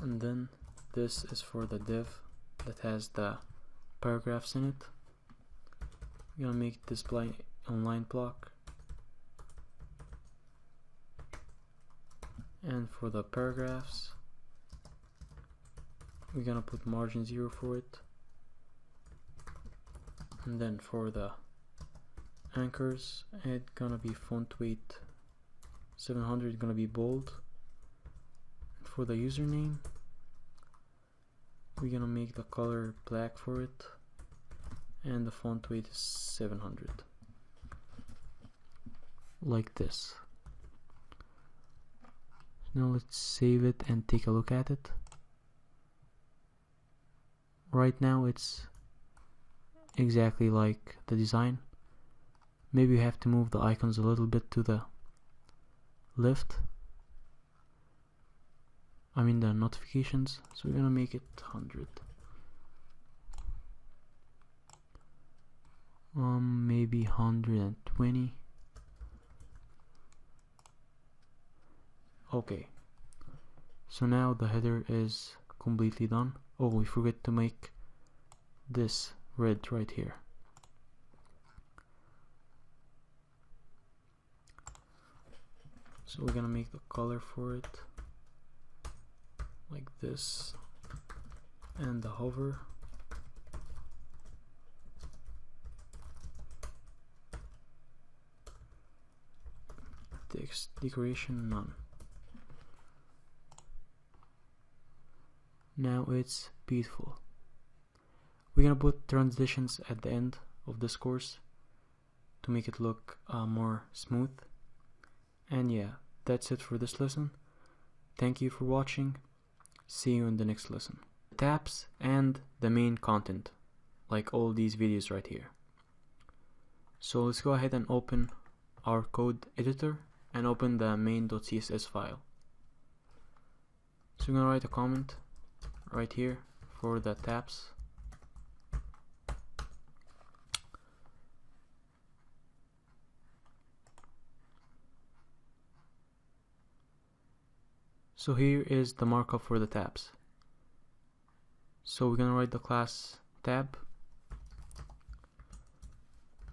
S1: And then this is for the div that has the paragraphs in it. We're gonna make display online block, and for the paragraphs we're gonna put margin 0 for it. And then for the anchors, it's gonna be font weight 700, gonna be bold. And for the username, we're gonna make the color black for it, and the font weight is 700, like this. Now let's save it and take a look at it. Right now it's exactly like the design. Maybe you have to move the icons a little bit to the left, the notifications, so we're gonna make it 100. Maybe 120. Okay, so now the header is completely done. Oh, we forget to make this red right here. So we're gonna make the color for it like this, and the hover. Text decoration none. Now it's beautiful. We're gonna put transitions at the end of this course to make it look more smooth. And yeah, that's it for this lesson. Thank you for watching. See you in the next lesson. Tabs and the main content, like all these videos right here. So let's go ahead and open our code editor and open the main.css file. So I'm gonna write a comment right here for the tabs. So here is the markup for the tabs. So we're gonna write the class tab.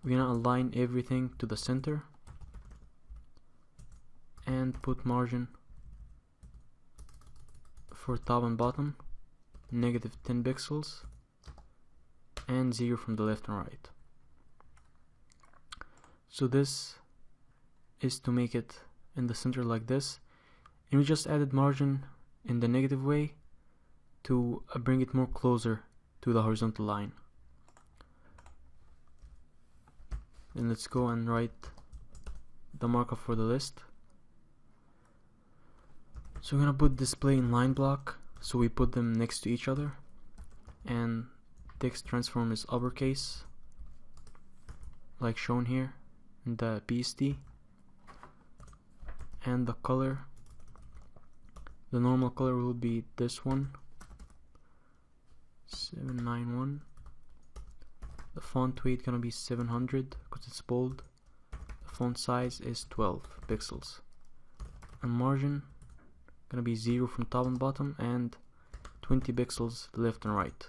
S1: We're gonna align everything to the center and put margin for top and bottom -10 pixels and 0 from the left and right. So this is to make it in the center like this, and we just added margin in the negative way to bring it more closer to the horizontal line. Then let's go and write the markup for the list. So we're gonna put display in line block, so we put them next to each other, and text transform is uppercase like shown here in the PST, and the color, the normal color will be this one, 791. The font weight gonna be 700 because it's bold. The font size is 12 pixels, and margin gonna be 0 from top and bottom and 20 pixels left and right.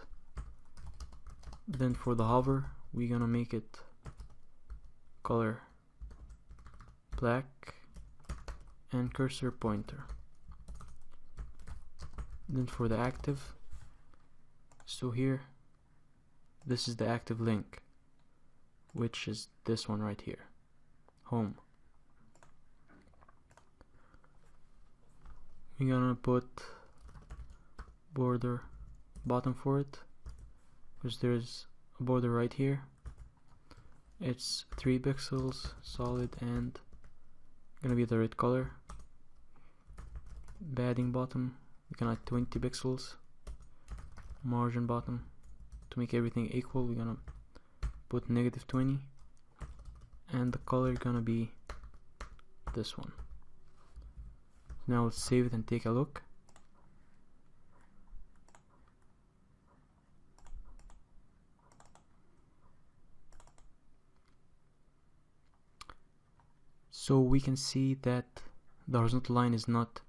S1: Then for the hover, we're gonna make it color black and cursor pointer. Then for the active, so here this is the active link, which is this one right here, home. We're gonna put border bottom for it because there's a border right here. It's 3 pixels solid and gonna be the red color. Padding bottom, we can add 20 pixels. margin bottom. To make everything equal, we're gonna put -20, and the color gonna be this one. Now let's save it and take a look. So we can see that the horizontal line is not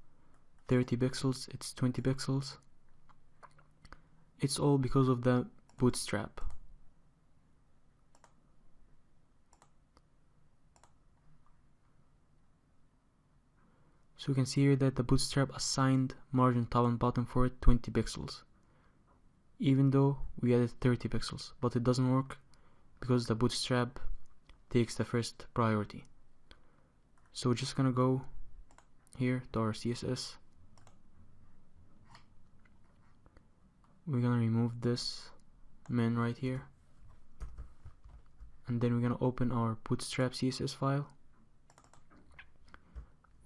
S1: 30 pixels, it's 20 pixels. It's all because of the bootstrap. So we can see here that the bootstrap assigned margin top and bottom for it 20 pixels, even though we added 30 pixels, but it doesn't work because the bootstrap takes the first priority. So we're just gonna go here to our CSS. We're gonna remove this min right here, and then we're gonna open our bootstrap CSS file.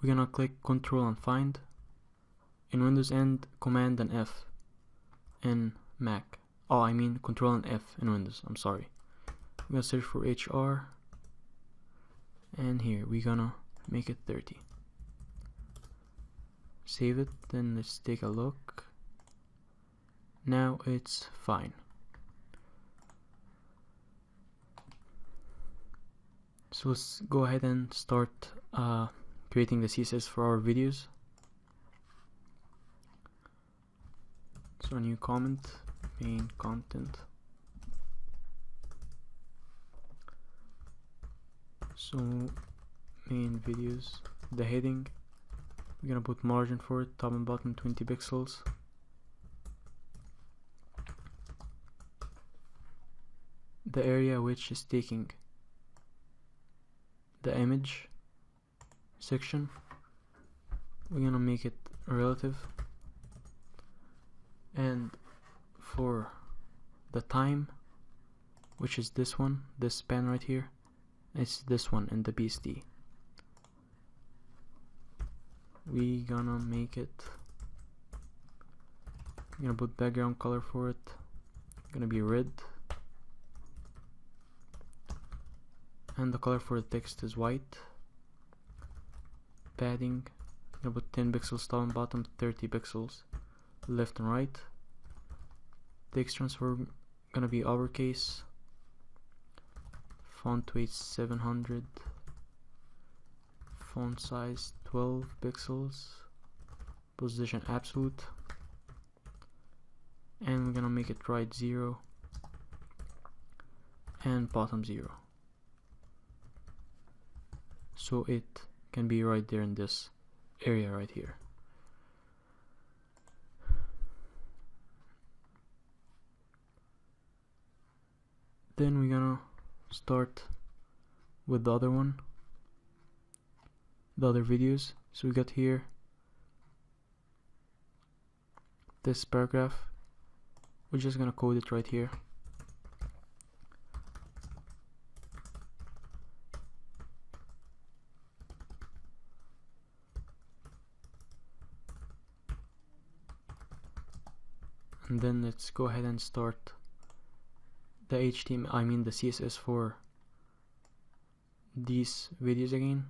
S1: We're gonna click Control and Find in Windows and Command and F in Mac. Oh, I mean Control and F in Windows, I'm sorry. We're gonna search for HR, and here we're gonna make it 30. Save it, then let's take a look. Now it's fine. So let's go ahead and start creating the CSS for our videos. So a new comment, main content. So main videos, the heading, we're gonna put margin for it, top and bottom 20 pixels. The area which is taking the image section, we're gonna make it relative, and for the time, which is this one, this span right here, it's this one in the BSD. We gonna make it, I'm gonna put background color for it, gonna be red, and the color for the text is white. Padding, I'm gonna put 10 pixels top and bottom, 30 pixels left and right. Text transform gonna be uppercase, font weight 700, font size 12 pixels, position absolute, and we're gonna make it right 0 and bottom 0, so it can be right there in this area right here. Then we're gonna start with the other one, the other videos. So we got here this paragraph, we're just gonna code it right here. And then let's go ahead and start the HTML, the CSS for these videos again.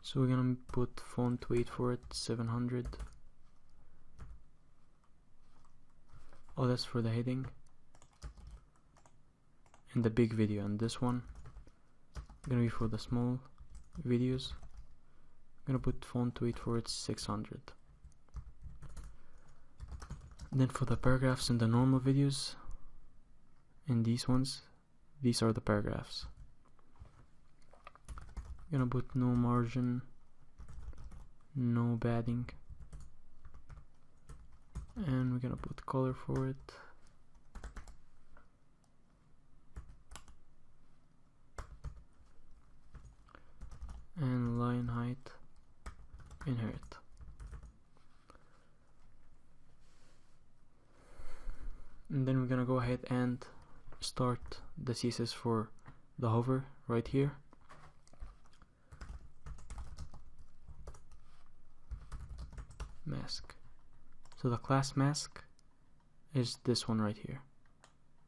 S1: So we're gonna put font weight for it 700. Oh, that's for the heading and the big video, and this one gonna be for the small videos. I'm gonna put font weight for it 600. And then for the paragraphs in the normal videos, in these ones, these are the paragraphs. I'm gonna put no margin, no padding, and we're gonna put color for it. And line height, inherit. And then we're gonna go ahead and start the CSS for the hover right here. mask. So the class mask is this one right here.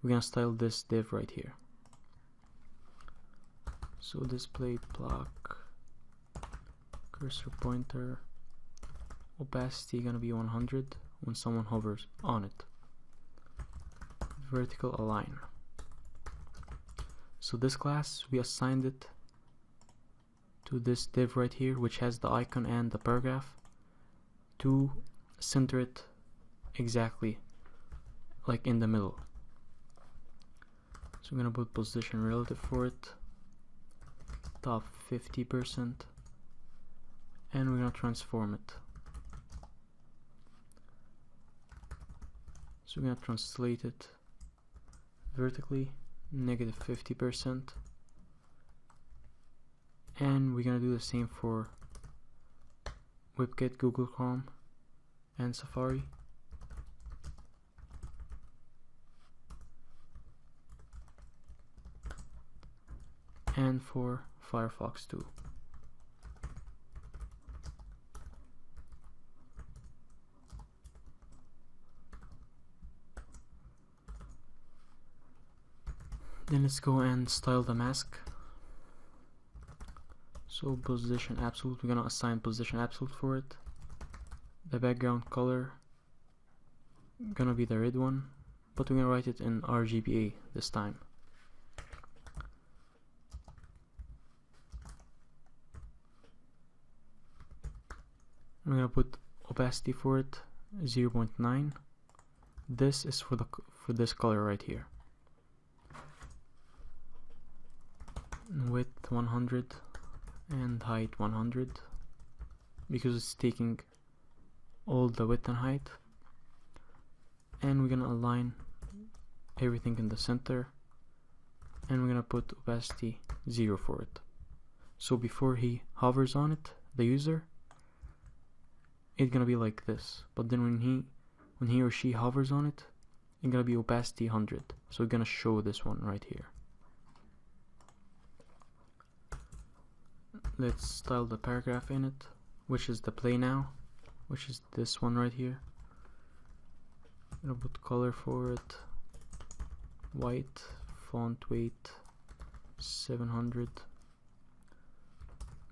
S1: We're gonna style this div right here. So display block, cursor pointer, opacity gonna be 100 when someone hovers on it. Vertical align. So this class, we assigned it to this div right here, which has the icon and the paragraph, to center it exactly like in the middle. So I'm gonna put position relative for it, top 50%, and we're gonna transform it. So we're gonna translate it vertically, negative 50%, and we're gonna do the same for WebKit, Google Chrome, and Safari. And for Firefox too. Then let's go and style the mask. So position absolute, we're gonna assign position absolute for it. The background color gonna be the red one, but we're gonna write it in RGBA this time. I'm gonna put opacity for it 0.9. This is for this color right here. Width 100 and height 100, because it's taking all the width and height. And we're gonna align everything in the center, and we're gonna put opacity 0 for it. So before he hovers on it, the user, it's gonna be like this, but then when he or she hovers on it, it's gonna be opacity 100. So we're gonna show this one right here. Let's style the paragraph in it, which is the play now, which is this one right here. I'm gonna put color for it, white, font weight 700.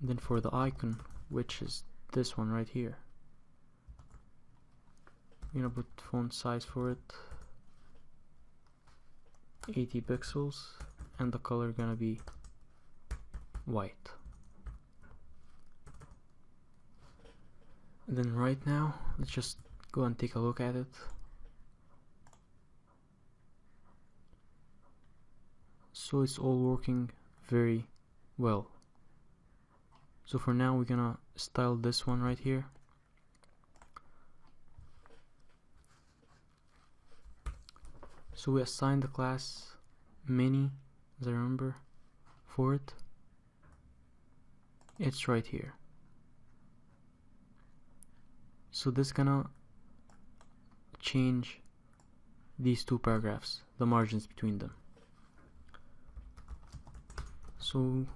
S1: And then for the icon, which is this one right here, I'm gonna put font size for it 80 pixels, and the color gonna be white. And then right now, let's just go and take a look at it. So it's all working very well. So for now, we're gonna style this one right here. So we assigned the class mini, as I remember, for it. It's right here. So this is gonna change these two paragraphs, the margins between them. So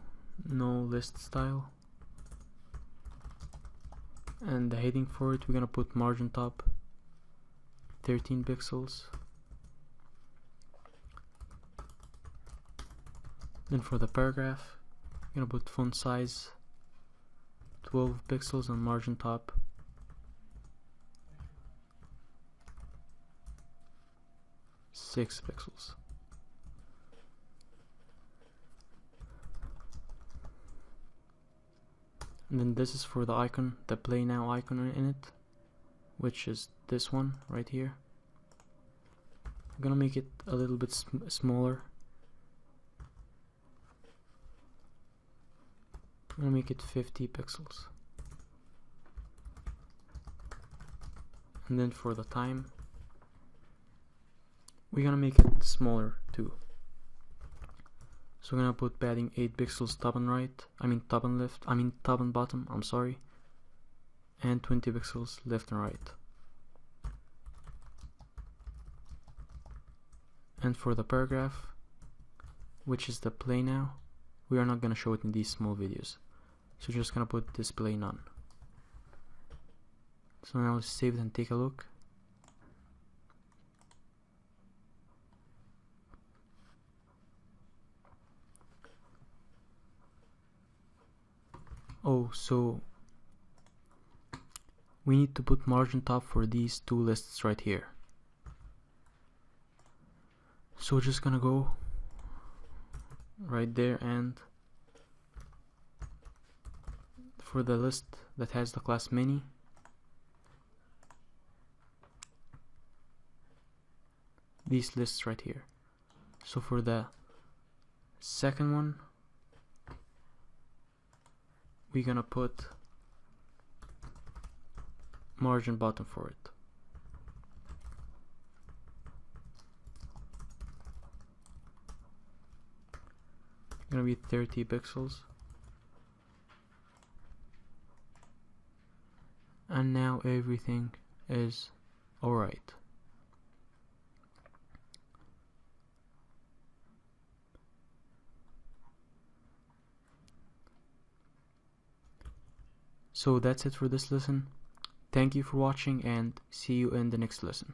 S1: no list style, and the heading for it, we're gonna put margin top 13 pixels. Then for the paragraph, we're gonna put font size 12 pixels and margin top 6 pixels. And then this is for the icon, the play now icon in it, which is this one right here. I'm gonna make it a little bit smaller. I'm gonna make it 50 pixels. And then for the time, we're gonna make it smaller too. So we're gonna put padding 8 pixels top and top and bottom, I'm sorry, and 20 pixels left and right. And for the paragraph, which is the play now, we are not gonna show it in these small videos. So we're just gonna put display none. So now let's save it and take a look. Oh, so we need to put margin top for these two lists right here. So we're just gonna go right there, and for the list that has the class many, these lists right here. So for the second one, we're gonna put margin bottom for it. Gonna be 30 pixels. And now everything is alright. So that's it for this lesson. Thank you for watching, and see you in the next lesson.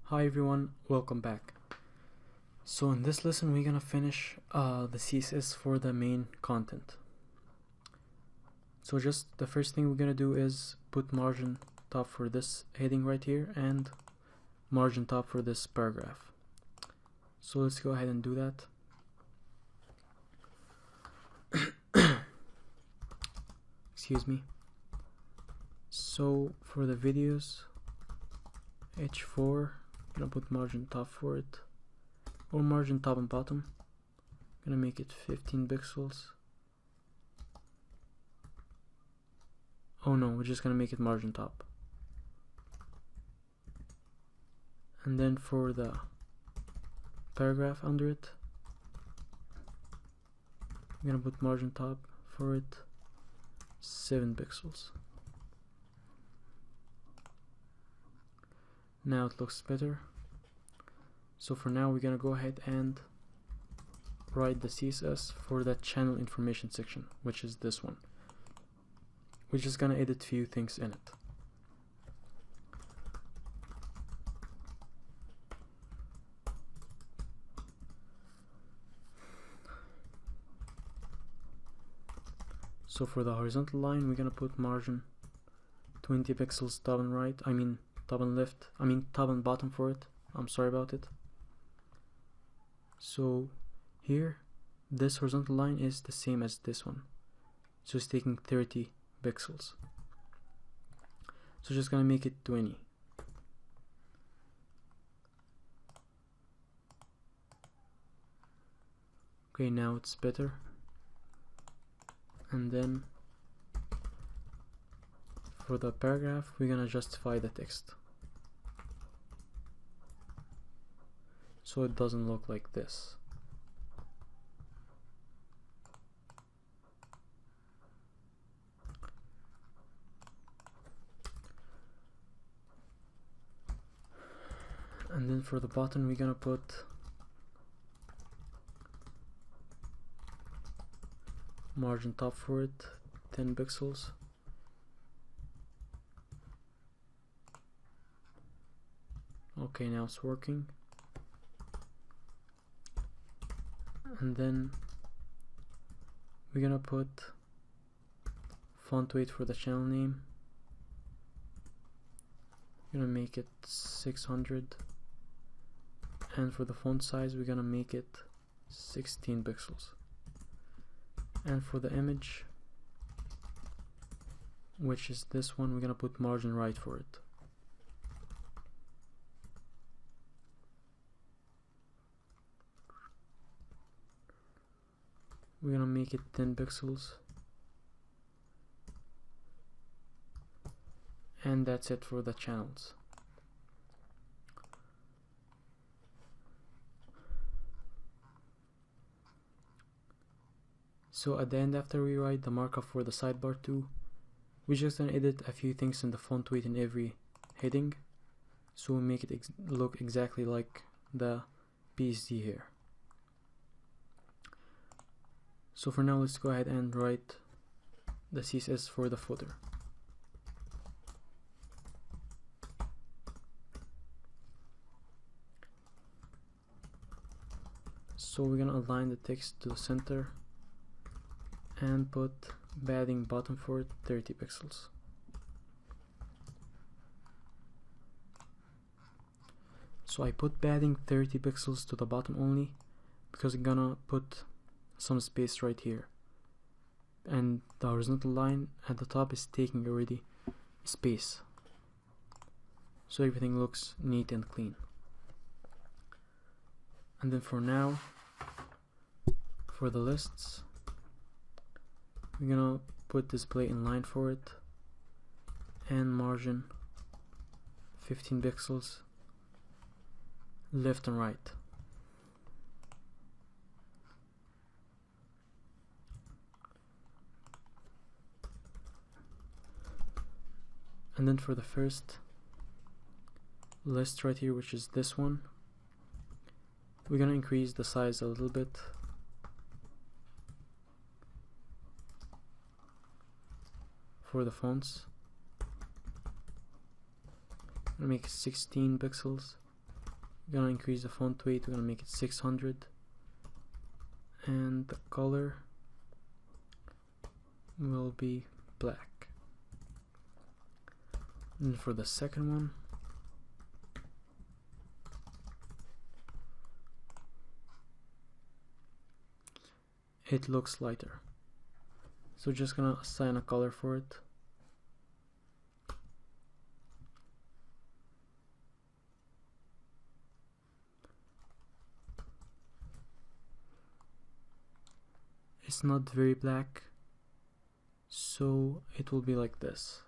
S1: Hi everyone, welcome back. So in this lesson we're gonna finish the CSS for the main content. So just the first thing we're gonna do is put margin top for this heading right here and margin top for this paragraph. So let's go ahead and do that. Excuse me. So for the videos, H4, I'm gonna put margin top for it, or margin top and bottom. I'm gonna make it 15 pixels. Oh no, we're just gonna make it margin top. And then for the paragraph under it, I'm gonna put margin top for it 7 pixels. Now it looks better. So for now we're gonna go ahead and write the CSS for that channel information section, which is this one. We're just gonna edit few things in it. So for the horizontal line, we're gonna put margin 20 pixels top and right, top and left, top and bottom for it. I'm sorry about it. So here, this horizontal line is the same as this one. So it's taking 30 pixels. So just gonna make it 20. Okay, now it's better. And then for the paragraph, we're gonna justify the text, so it doesn't look like this. And then for the bottom, we're gonna put margin top for it, 10 pixels. Okay, now it's working. And then we're gonna put font weight for the channel name. We're gonna make it 600, and for the font size we're gonna make it 16 pixels. And for the image, which is this one, we're gonna put margin right for it. We're gonna make it 10 pixels. And that's it for the channels. So at the end, after we write the markup for the sidebar too, we're just gonna edit a few things in the font weight in every heading, so we make it look exactly like the PSD here. So for now, let's go ahead and write the CSS for the footer. So we're gonna align the text to the center and put padding bottom for it 30 pixels. So I put padding 30 pixels to the bottom only because I'm gonna put some space right here, and the horizontal line at the top is taking already space, so everything looks neat and clean. And then for now, for the lists, we're gonna put display inline for it and margin 15 pixels left and right. And then for the first list right here, which is this one, we're gonna increase the size a little bit. For the fonts, I'm gonna make it 16 pixels. We're gonna increase the font weight, we're gonna make it 600, and the color will be black. And for the second one, it looks lighter, so just gonna assign a color for it. It's not very black, so it will be like this.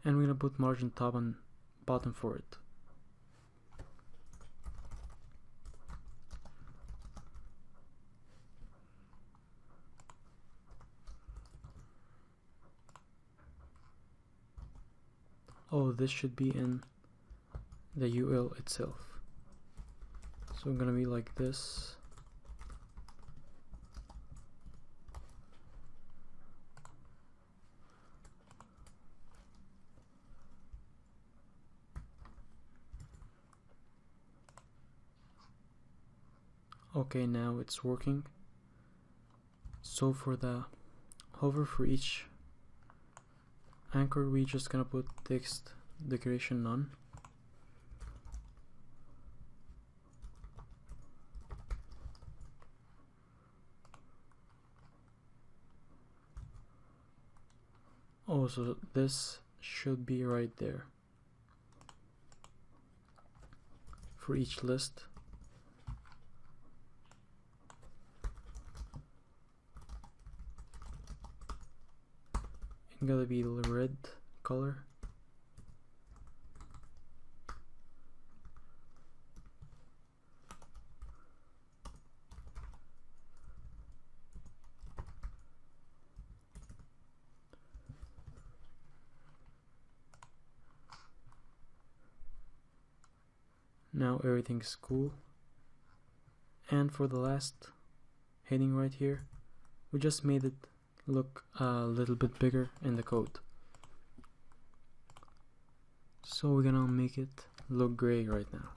S1: And we're gonna put margin top and bottom for it. Oh, this should be in the UL itself. So I'm gonna be like this. Okay, now it's working. So for the hover for each anchor, we just gonna put text decoration none. Oh, so this should be right there for each list. It's gotta be the red color. Now everything's cool. And for the last heading right here, we just made it look a little bit bigger in the code. So we're gonna make it look gray right now.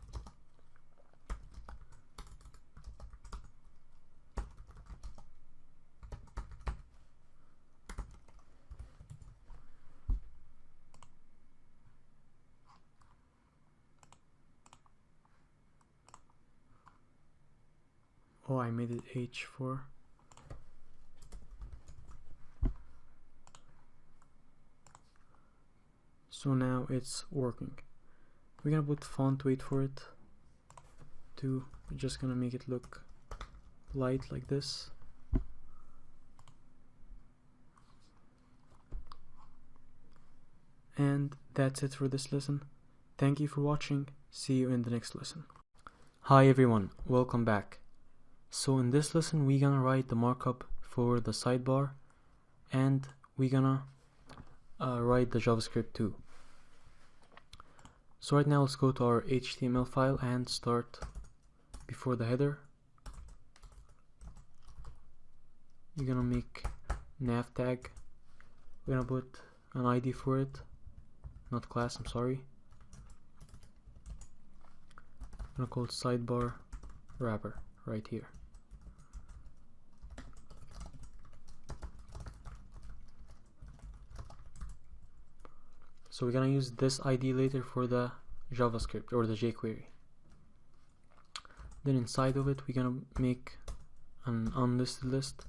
S1: Oh, I made it H4. So now it's working. We're gonna put font weight for it too. We're just gonna make it look light like this. And that's it for this lesson. Thank you for watching. See you in the next lesson. Hi everyone, welcome back. So in this lesson we're gonna write the markup for the sidebar, and we're gonna write the JavaScript too. So right now let's go to our HTML file and start before the header. we're gonna make nav tag. We're gonna put an ID for it, not class, I'm sorry. I'm gonna call it sidebar wrapper right here. So we're gonna use this ID later for the JavaScript or the jQuery. Then inside of it, we're gonna make an unlisted list.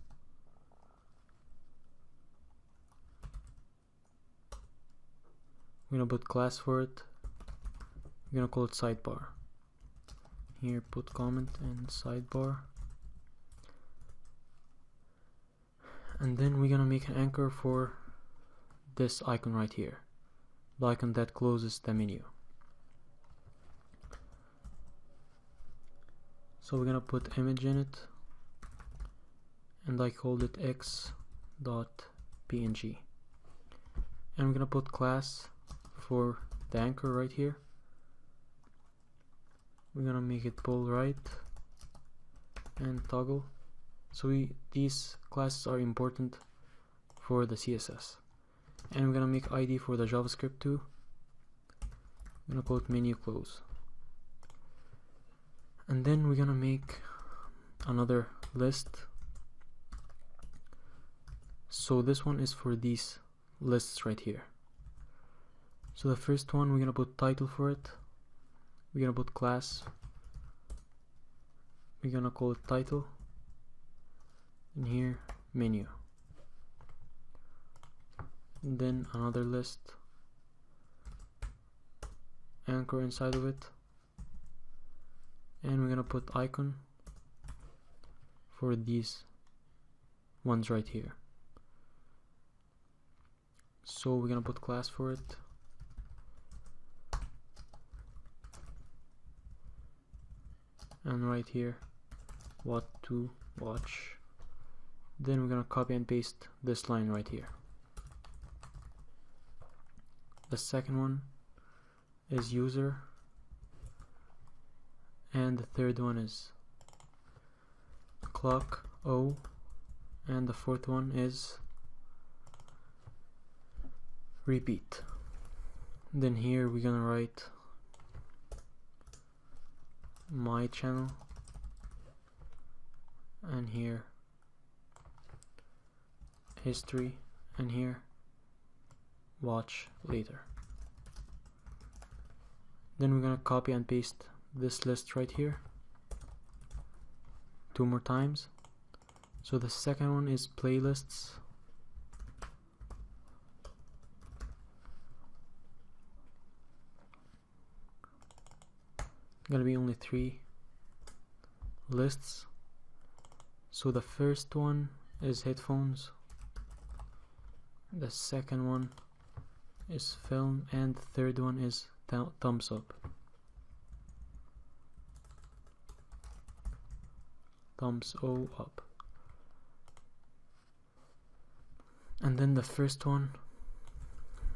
S1: We're gonna put class for it. We're gonna call it sidebar. Here, put comment and sidebar. And then we're gonna make an anchor for this icon right here, the icon that closes the menu. So we're gonna put image in it, and I called it x.png. And we're gonna put class for the anchor right here. We're gonna make it pull right and toggle. So these classes are important for the CSS. And we're gonna make ID for the JavaScript too. I'm gonna call it menu close. And then we're gonna make another list. So this one is for these lists right here. So the first one, we're gonna put title for it. We're gonna put class. We're gonna call it title. And here, menu. And then another list. Anchor inside of it. And we're gonna put icon for these ones right here. So we're gonna put class for it. And right here, what to watch. Then we're gonna copy and paste this line right here. The second one is user, and the third one is clock O, and the fourth one is repeat. Then here we're gonna write my channel, and here history, and here watch later. Then we're gonna copy and paste this list right here 2 more times. So the second one is playlists. Gonna be only 3 lists. So the first one is headphones, the second one is film, and the third one is thumbs up. Thumbs O up. And then the first one,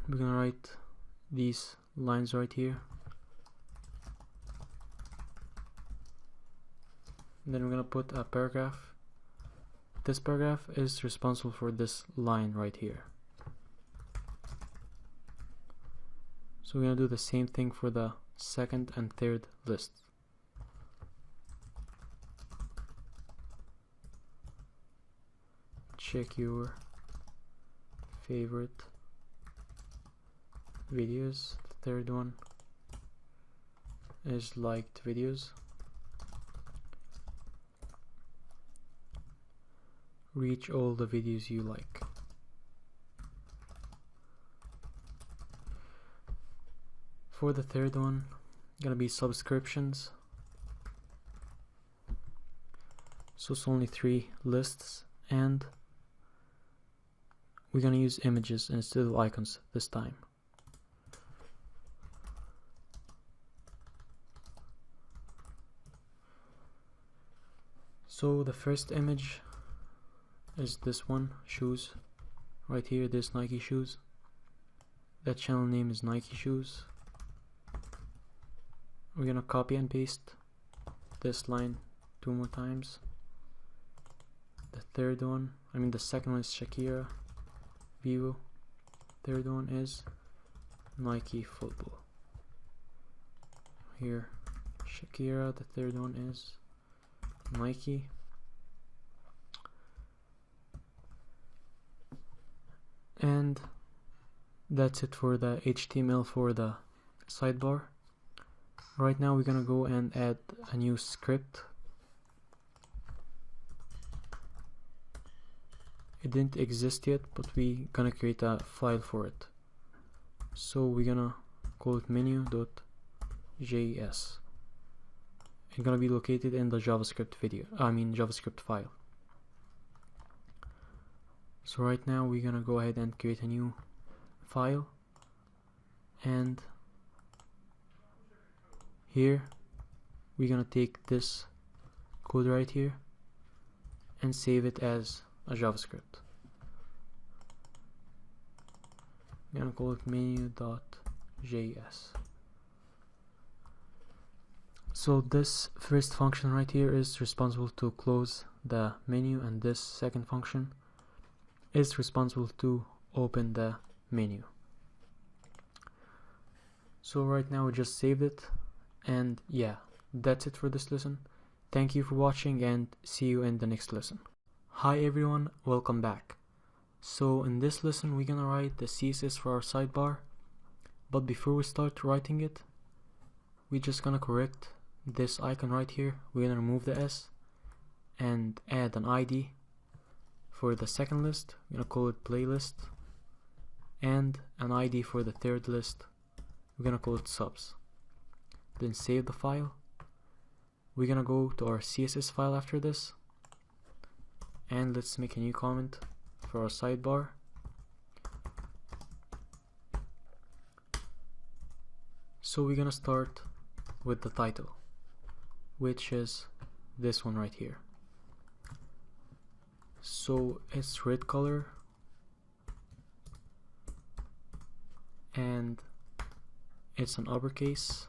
S1: we're gonna write these lines right here. Then we're gonna put a paragraph. This paragraph is responsible for this line right here. So we're gonna do the same thing for the second and third lists. Check your favorite videos. The third one is liked videos. Reach all the videos you like. For the third one, gonna be subscriptions. So it's only 3 lists, and we're gonna use images instead of icons this time. So the first image is this one, shoes. Right here, this Nike shoes. That channel name is Nike shoes. We're gonna copy and paste this line 2 more times. The third one, the second one is Shakira, Vivo. Third one is Nike football. Here, Shakira. The third one is Nike. And that's it for the HTML for the sidebar. Right now we're gonna go and add a new script. It didn't exist yet, but we're gonna create a file for it. So we're gonna call it menu.js. It's gonna be located in the JavaScript JavaScript file. So right now we're gonna go ahead and create a new file, and here we're gonna take this code right here and save it as a JavaScript. I'm gonna call it menu.js. So this first function right here is responsible to close the menu, and this second function is responsible to open the menu. So right now we just saved it, and yeah, that's it for this lesson. Thank you for watching, and see you in the next lesson. Hi everyone, welcome back. So in this lesson we're gonna write the CSS for our sidebar, but before we start writing it, we're just gonna correct this icon right here. We're gonna remove the S and add an ID for the second list. We're gonna call it playlist, and an ID for the third list. We're gonna call it subs. Then save the file. We're gonna go to our CSS file after this, and let's make a new comment for our sidebar. So we're gonna start with the title, which is this one right here. So it's red color, and it's an uppercase,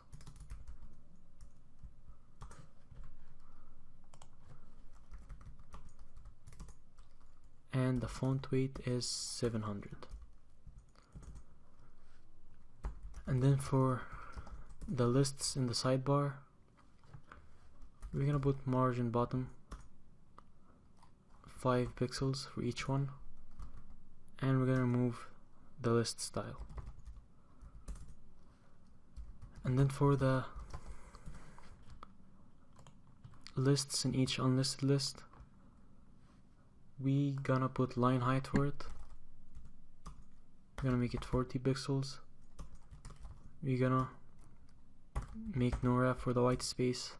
S1: and the font weight is 700. And then for the lists in the sidebar, we're gonna put margin bottom 5 pixels for each one, and we're gonna remove the list style. And then for the lists in each unlisted list, we gonna put line height for it. We're gonna make it 40 pixels. We're gonna make no wrap for the white space.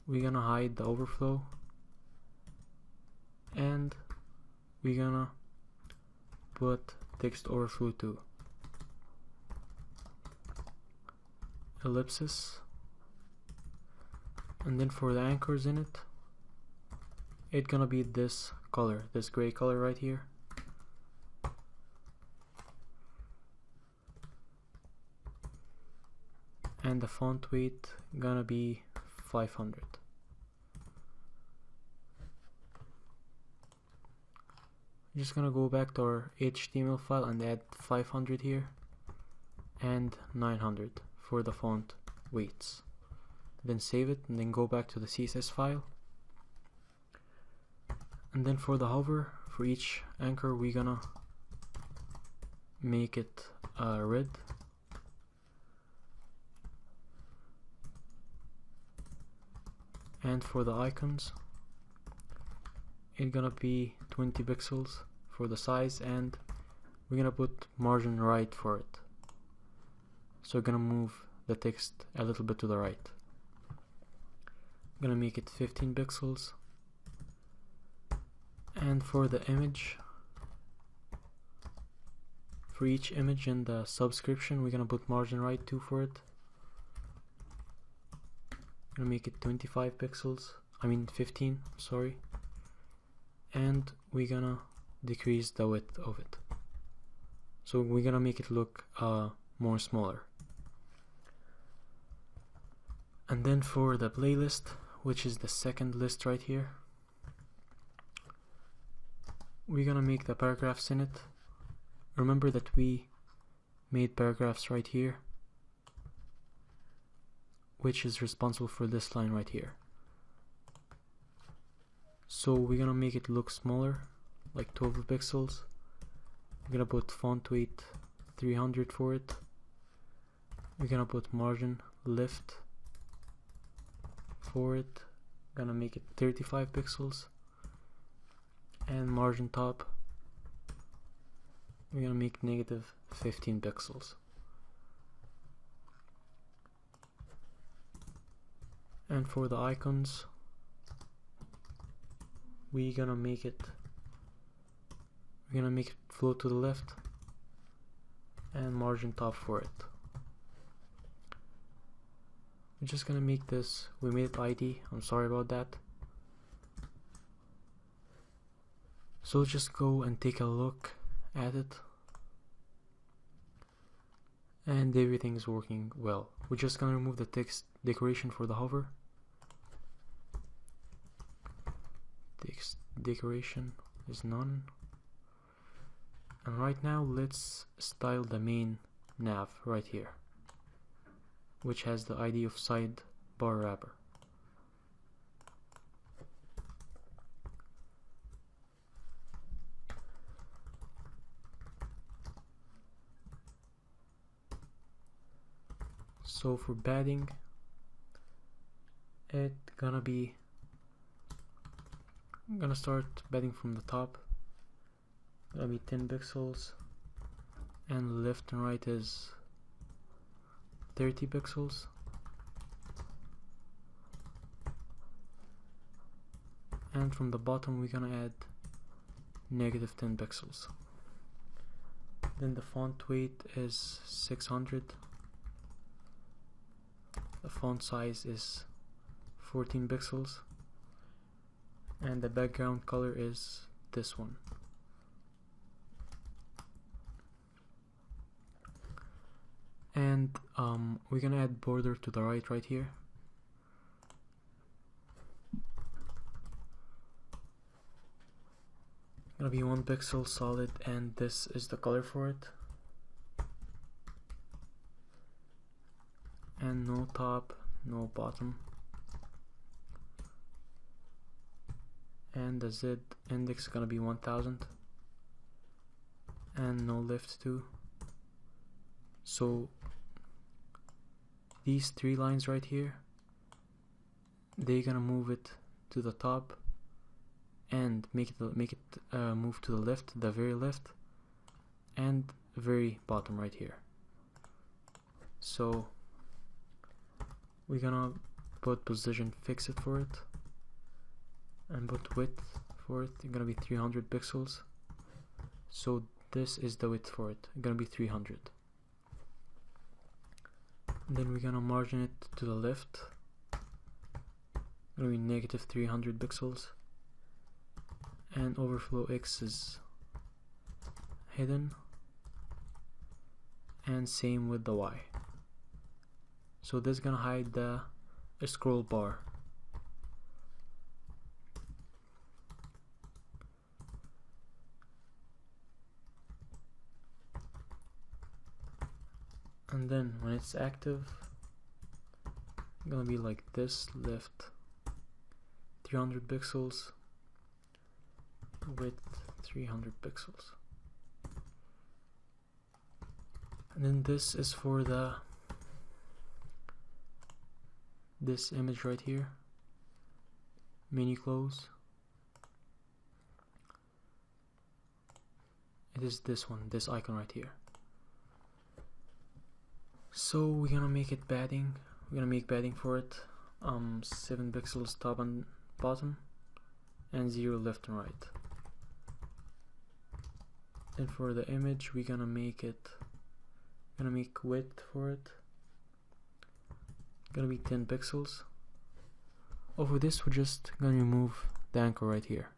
S1: We're gonna hide the overflow, and we're gonna put text overflow to ellipsis. And then for the anchors in it, it's gonna be this color, this gray color right here. And the font weight gonna be 500. I'm just gonna go back to our HTML file and add 500 here and 900 for the font weights. Then save it, and then go back to the CSS file. And then for the hover, for each anchor, we're gonna make it red. And for the icons, it's gonna be 20 pixels for the size, and we're gonna put margin right for it. So we're gonna move the text a little bit to the right. I'm gonna make it 15 pixels. And for the image, for each image in the subscription, we're gonna put margin right 2 for it. I'm gonna make it 25 pixels, 15, sorry. And we're gonna decrease the width of it. So we're gonna make it look more smaller. And then for the playlist, which is the second list right here, we're gonna make the paragraphs in it. Remember that we made paragraphs right here, which is responsible for this line right here. So we're gonna make it look smaller, like 12 pixels. We're gonna put font weight 300 for it. We're gonna put margin left for it. Gonna make it 35 pixels. And margin top, we're gonna make negative 15 pixels. And for the icons, we're gonna make it float to the left and margin top for it. We're just gonna make this, we made it ID, I'm sorry about that. So let's just go and take a look at it, and everything is working well. We're just gonna remove the text decoration for the hover. Text decoration is none. And right now let's style the main nav right here, which has the ID of sidebar wrapper. So for padding, I'm gonna start padding from the top. Gonna be 10 pixels, and left and right is 30 pixels. And from the bottom we're gonna add negative 10 pixels. Then the font weight is 600. The font size is 14 pixels, and the background color is this one. And we're gonna add border to the right here. Gonna be 1 pixel solid, and this is the color for it. And no top, no bottom. And the Z index is gonna be 1000, and no left too. So these 3 lines right here, they're gonna move it to the top and make it move to the left, the very left, and very bottom right here. So we're gonna put position fixed for it, and put width for it. It's gonna be 300 pixels. So this is the width for it. It's gonna be 300. And then we're gonna margin it to the left. It's gonna be negative 300 pixels. And overflow X is hidden. And same with the Y. So this is gonna hide the scroll bar. And then when it's active, it's gonna be like this: left 300 pixels, width 300 pixels. And then this is for this image right here, menu close. It is this one, this icon right here. So we're gonna make it padding. We're gonna make padding for it. 7 pixels top and bottom, and 0 left and right. Then for the image, we're gonna make width for it. Gonna be 10 pixels. Over this, we're just gonna remove the anchor right here.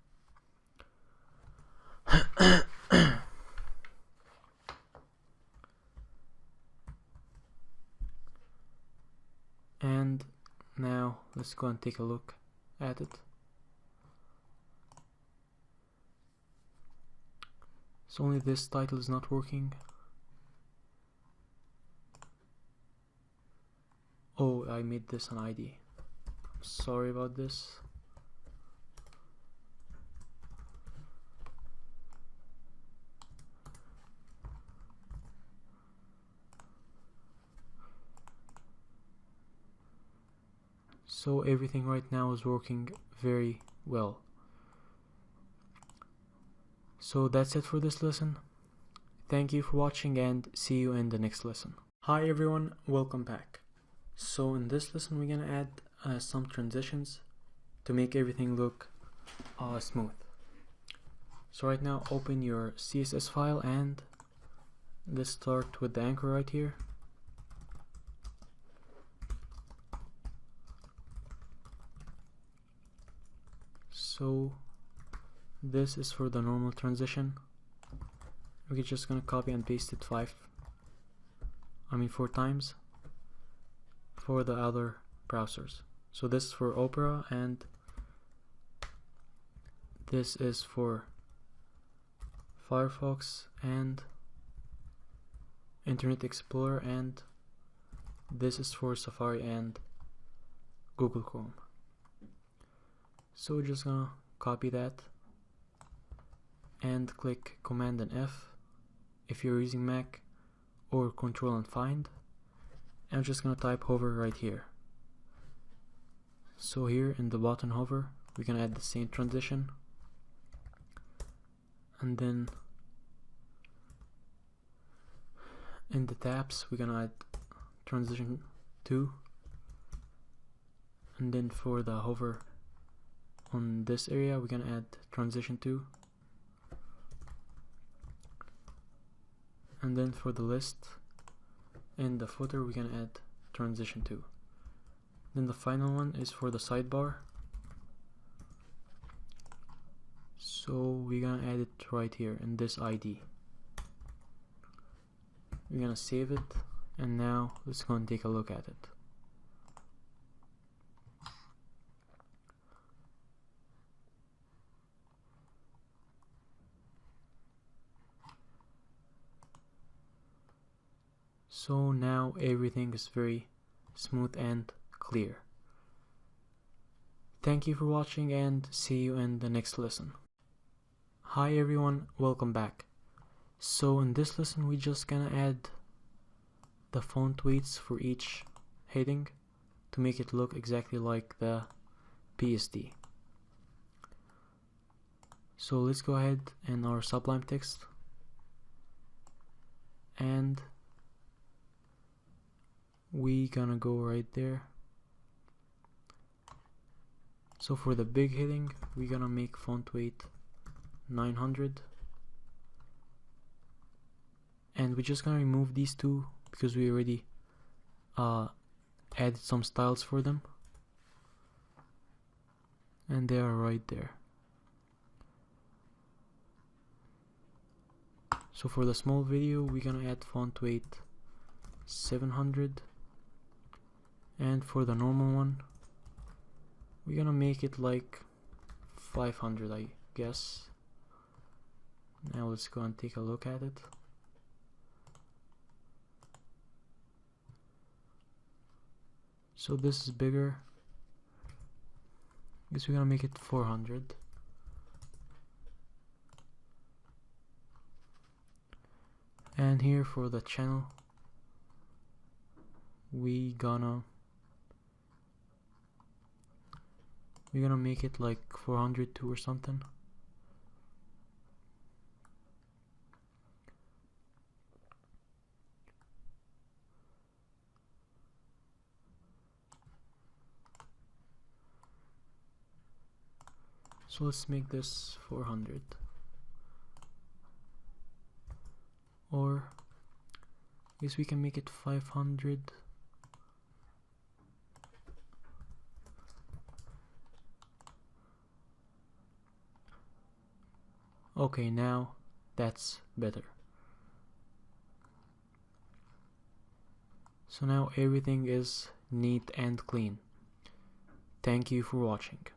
S1: And now let's go and take a look at it. So only this title is not working. Oh, I made this an ID. I'm sorry about this. So everything right now is working very well. So that's it for this lesson. Thank you for watching and see you in the next lesson. Hi everyone, welcome back. So in this lesson we're gonna add some transitions to make everything look smooth. So right now open your CSS file and let's start with the anchor right here. So this is for the normal transition. We're just gonna copy and paste it 4 times for the other browsers. So this is for Opera and this is for Firefox and Internet Explorer, and this is for Safari and Google Chrome. So we're just gonna copy that and click Command and F if you're using Mac, or Control and Find. And I'm just gonna type hover right here. So here in the button hover, we're gonna add the same transition, and then in the tabs we're gonna add transition 2, and then for the hover on this area we're gonna add transition 2, and then for the list in the footer we're gonna add transition 2. Then the final one is for the sidebar, so we're gonna add it right here in this ID. We're gonna save it, and now let's go and take a look at it. So now everything is very smooth and clear. Thank you for watching and see you in the next lesson. Hi everyone, welcome back. So in this lesson we're just gonna add the font weights for each heading to make it look exactly like the PSD. So let's go ahead in our Sublime text and we gonna go right there. So for the big heading we're gonna make font weight 900, and we're just gonna remove these two because we already added some styles for them, and they are right there. So for the small video we're gonna add font weight 700, and for the normal one we're gonna make it like 500, I guess. Now let's go and take a look at it. So this is bigger. I guess we're gonna make it 400. And here for the channel we're gonna make it like 402 or something. So let's make this 400, or I guess we can make it 500. Okay, now that's better. So now everything is neat and clean. Thank you for watching.